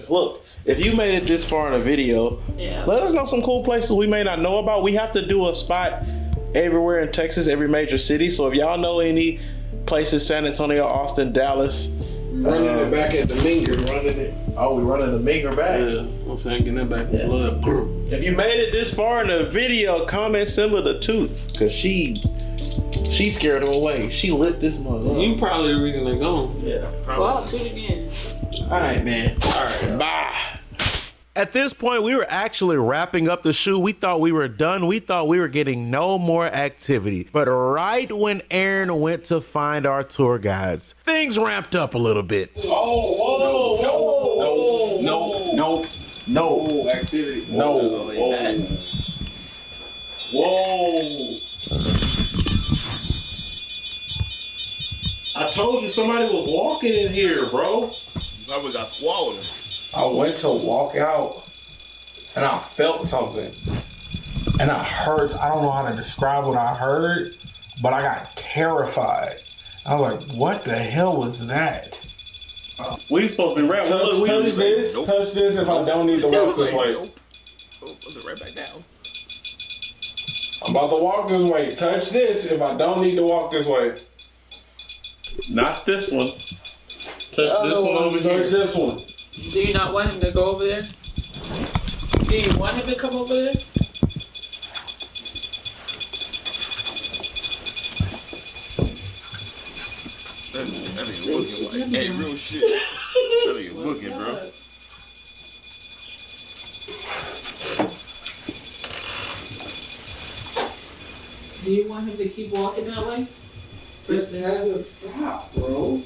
Look, if you made it this far in a video, let us know some cool places we may not know about. We have to do a spot everywhere in Texas, every major city. So if y'all know any places, San Antonio, Austin, Dallas. Running it back at the Minger, running it. Oh, we running the Minger back? Yeah, I'm saying, getting that back in blood. If you made it this far in the video, comment Simba the Tooth, because she scared him away. She lit this mother up. You probably the reason they're gone. Yeah, probably. Well, I'll toot again. All right, man. All right, bye. At this point, we were actually wrapping up the shoot. We thought we were done. We thought we were getting no more activity. But right when Aaron went to find our tour guides, things ramped up a little bit. No activity. No. Whoa. I told you somebody was walking in here, bro. You probably got squall with him. I went to walk out and I felt something. And I heard, I don't know how to describe what I heard, but I got terrified. I was like, what the hell was that? We supposed to be rapping. Touch this if I don't need to walk this way. Nope. Oh, was it right back down? I'm about to walk this way. Touch this if I don't need to walk this way. Not this one. Touch this one over here. Touch this one. Do you not want him to go over there? Do you want him to come over there? That nigga looking like, hey, real shit. That nigga looking, bro. Do you want him to keep walking that way? This hasn't stopped, bro.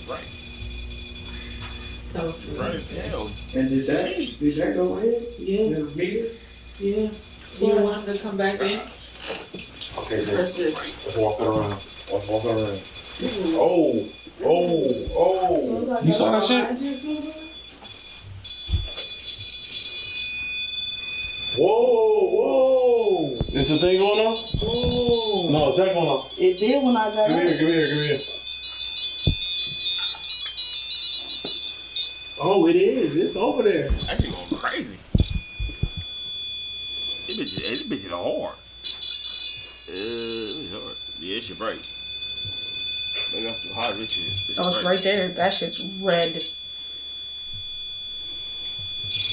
Right. That was right as hell. And did that go in? Yes. Meter? Yeah. Do you want him to come back in? Okay, Press this. Let's walk it around. Let's walk it around. Oh. You saw that shit? Whoa. Is the thing going on? Whoa. No, is that going on? It did when I got Come here. Oh, it is. It's over there. That shit going crazy. This bitch is hard. It's hard. Yeah, it should break. Maybe I'm too hot this shit. Oh, it's right there. That shit's red.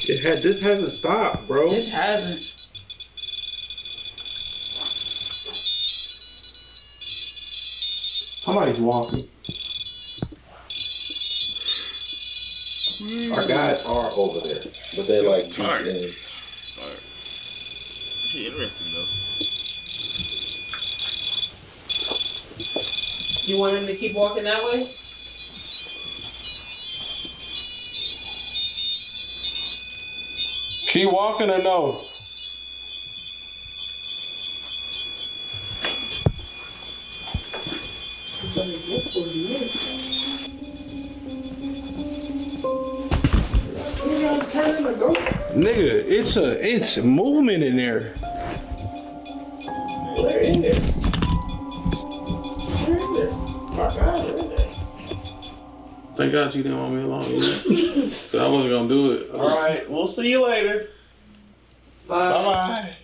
This hasn't stopped, bro. It hasn't. Somebody's walking. Our guys are over there, but they're like tired. deep in. It's interesting though. You want him to keep walking that way? Keep walking or no? Nigga, it's movement in there. They're in there. They're in there. My God, they're in there. Thank God you didn't want me alone. Either. So I wasn't gonna do it. All right, we'll see you later. Bye. Bye-bye.